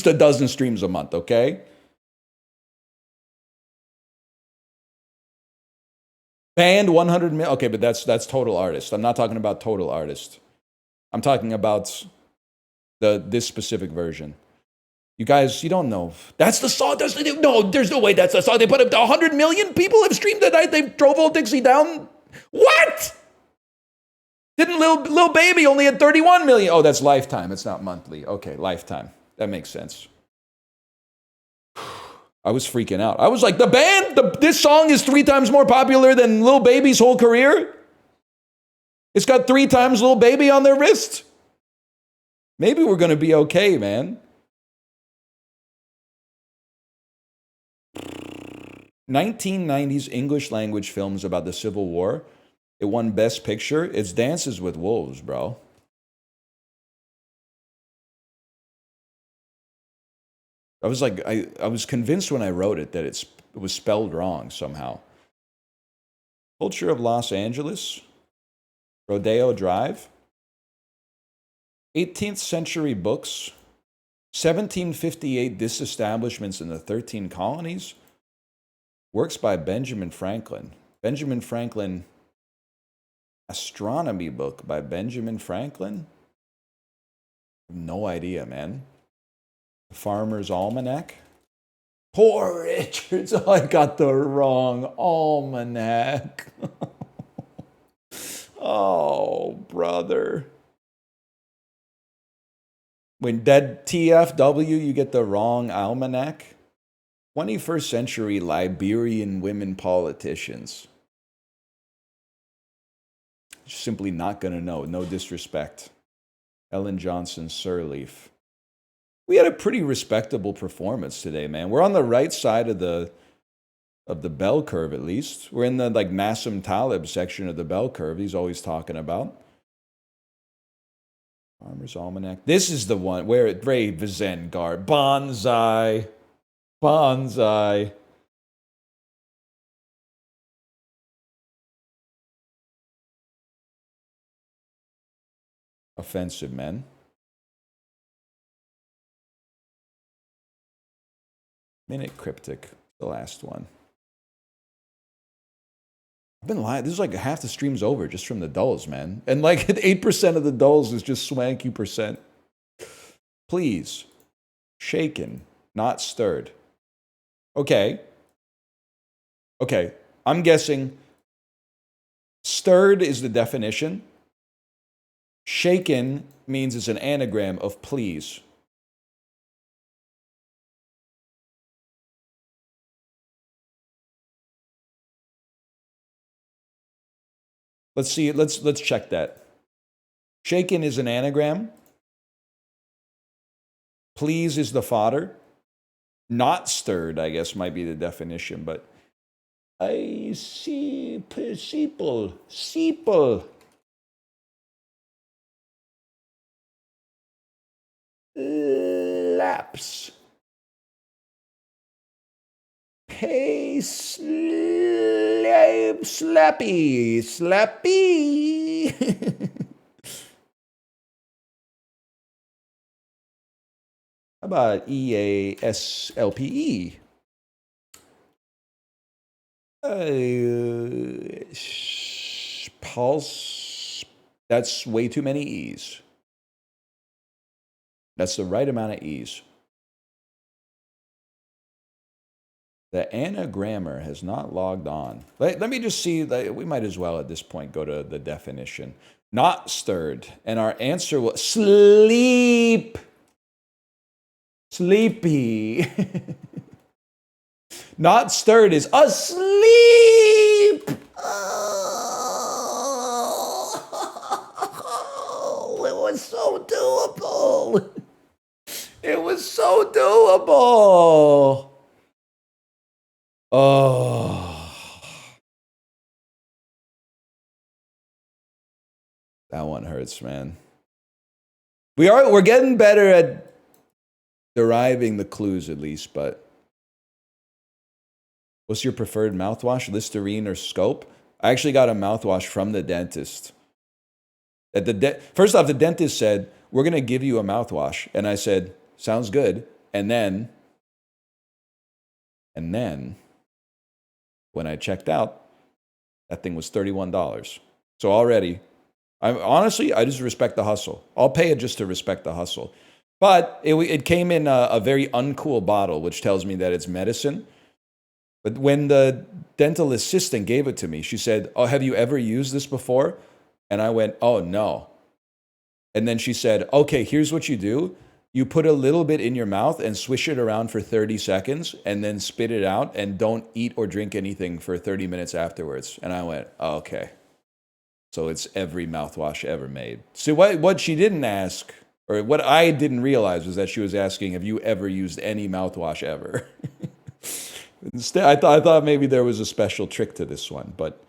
a dozen streams a month, okay? Band 100 million. Okay, but that's total artist. I'm not talking about total artist. I'm talking about this specific version. You guys, you don't know. That's the song. There's no way that's the song. They put up 100 million people have streamed the night they drove Old Dixie down. What? Didn't Lil Baby only had 31 million? Oh, that's lifetime. It's not monthly. Okay, lifetime. That makes sense. I was freaking out. I was like, the band, this song is 3 times more popular than Lil Baby's whole career? It's got 3 times Lil Baby on their wrist. Maybe we're going to be okay, man. 1990s English language films about the Civil War. It won Best Picture. It's Dances with Wolves, bro. I was like, I was convinced when I wrote it that it was spelled wrong somehow. Culture of Los Angeles. Rodeo Drive. 18th century books. 1758 disestablishments in the 13 colonies. Works by Benjamin Franklin. Benjamin Franklin. Astronomy book by Benjamin Franklin. No idea, man. Farmer's Almanac. Poor Richards. Oh, I got the wrong almanac. Oh, brother. When that TFW, you get the wrong almanac. 21st century Liberian women politicians. Simply not going to know. No disrespect. Ellen Johnson Sirleaf. We had a pretty respectable performance today, man. We're on the right side of the bell curve, at least. We're in the like Nassim Taleb section of the bell curve he's always talking about. Farmer's Almanac. This is the one where Ray Vizengard. Bonsai. Bonsai. Offensive, man. Minute Cryptic, the last one. I've been lying. This is like half the stream's over just from the dulls, man. And like 8% of the dulls is just swanky percent. Please. Shaken, not stirred. Okay. Okay. I'm guessing stirred is the definition. Shaken means it's an anagram of please. Let's see. Let's check that. Shaken is an anagram. Please is the fodder. Not stirred, I guess, might be the definition, but I see seeple. Laps. Hey, slappy. How about EASLPE? Pulse. That's way too many E's. That's the right amount of E's. The anagrammer has not logged on. Let me just see. We might as well at this point go to the definition. Not stirred. And our answer was sleep. Sleepy. Not stirred is asleep. Oh, it was so doable. It was so doable. Oh. That one hurts, man. We're getting better at deriving the clues at least, but what's your preferred mouthwash, Listerine or Scope? I actually got a mouthwash from the dentist. First off, the dentist said, we're going to give you a mouthwash. And I said, sounds good. And then, when I checked out, that thing was $31. So already, I just respect the hustle. I'll pay it just to respect the hustle. But it came in a very uncool bottle, which tells me that it's medicine. But when the dental assistant gave it to me, she said, oh, have you ever used this before? And I went, oh, no. And then she said, okay, here's what you do. You put a little bit in your mouth and swish it around for 30 seconds and then spit it out and don't eat or drink anything for 30 minutes afterwards. And I went, oh, okay. So it's every mouthwash ever made. So what she didn't ask, or what I didn't realize, was that she was asking, have you ever used any mouthwash ever? Instead, I thought maybe there was a special trick to this one, but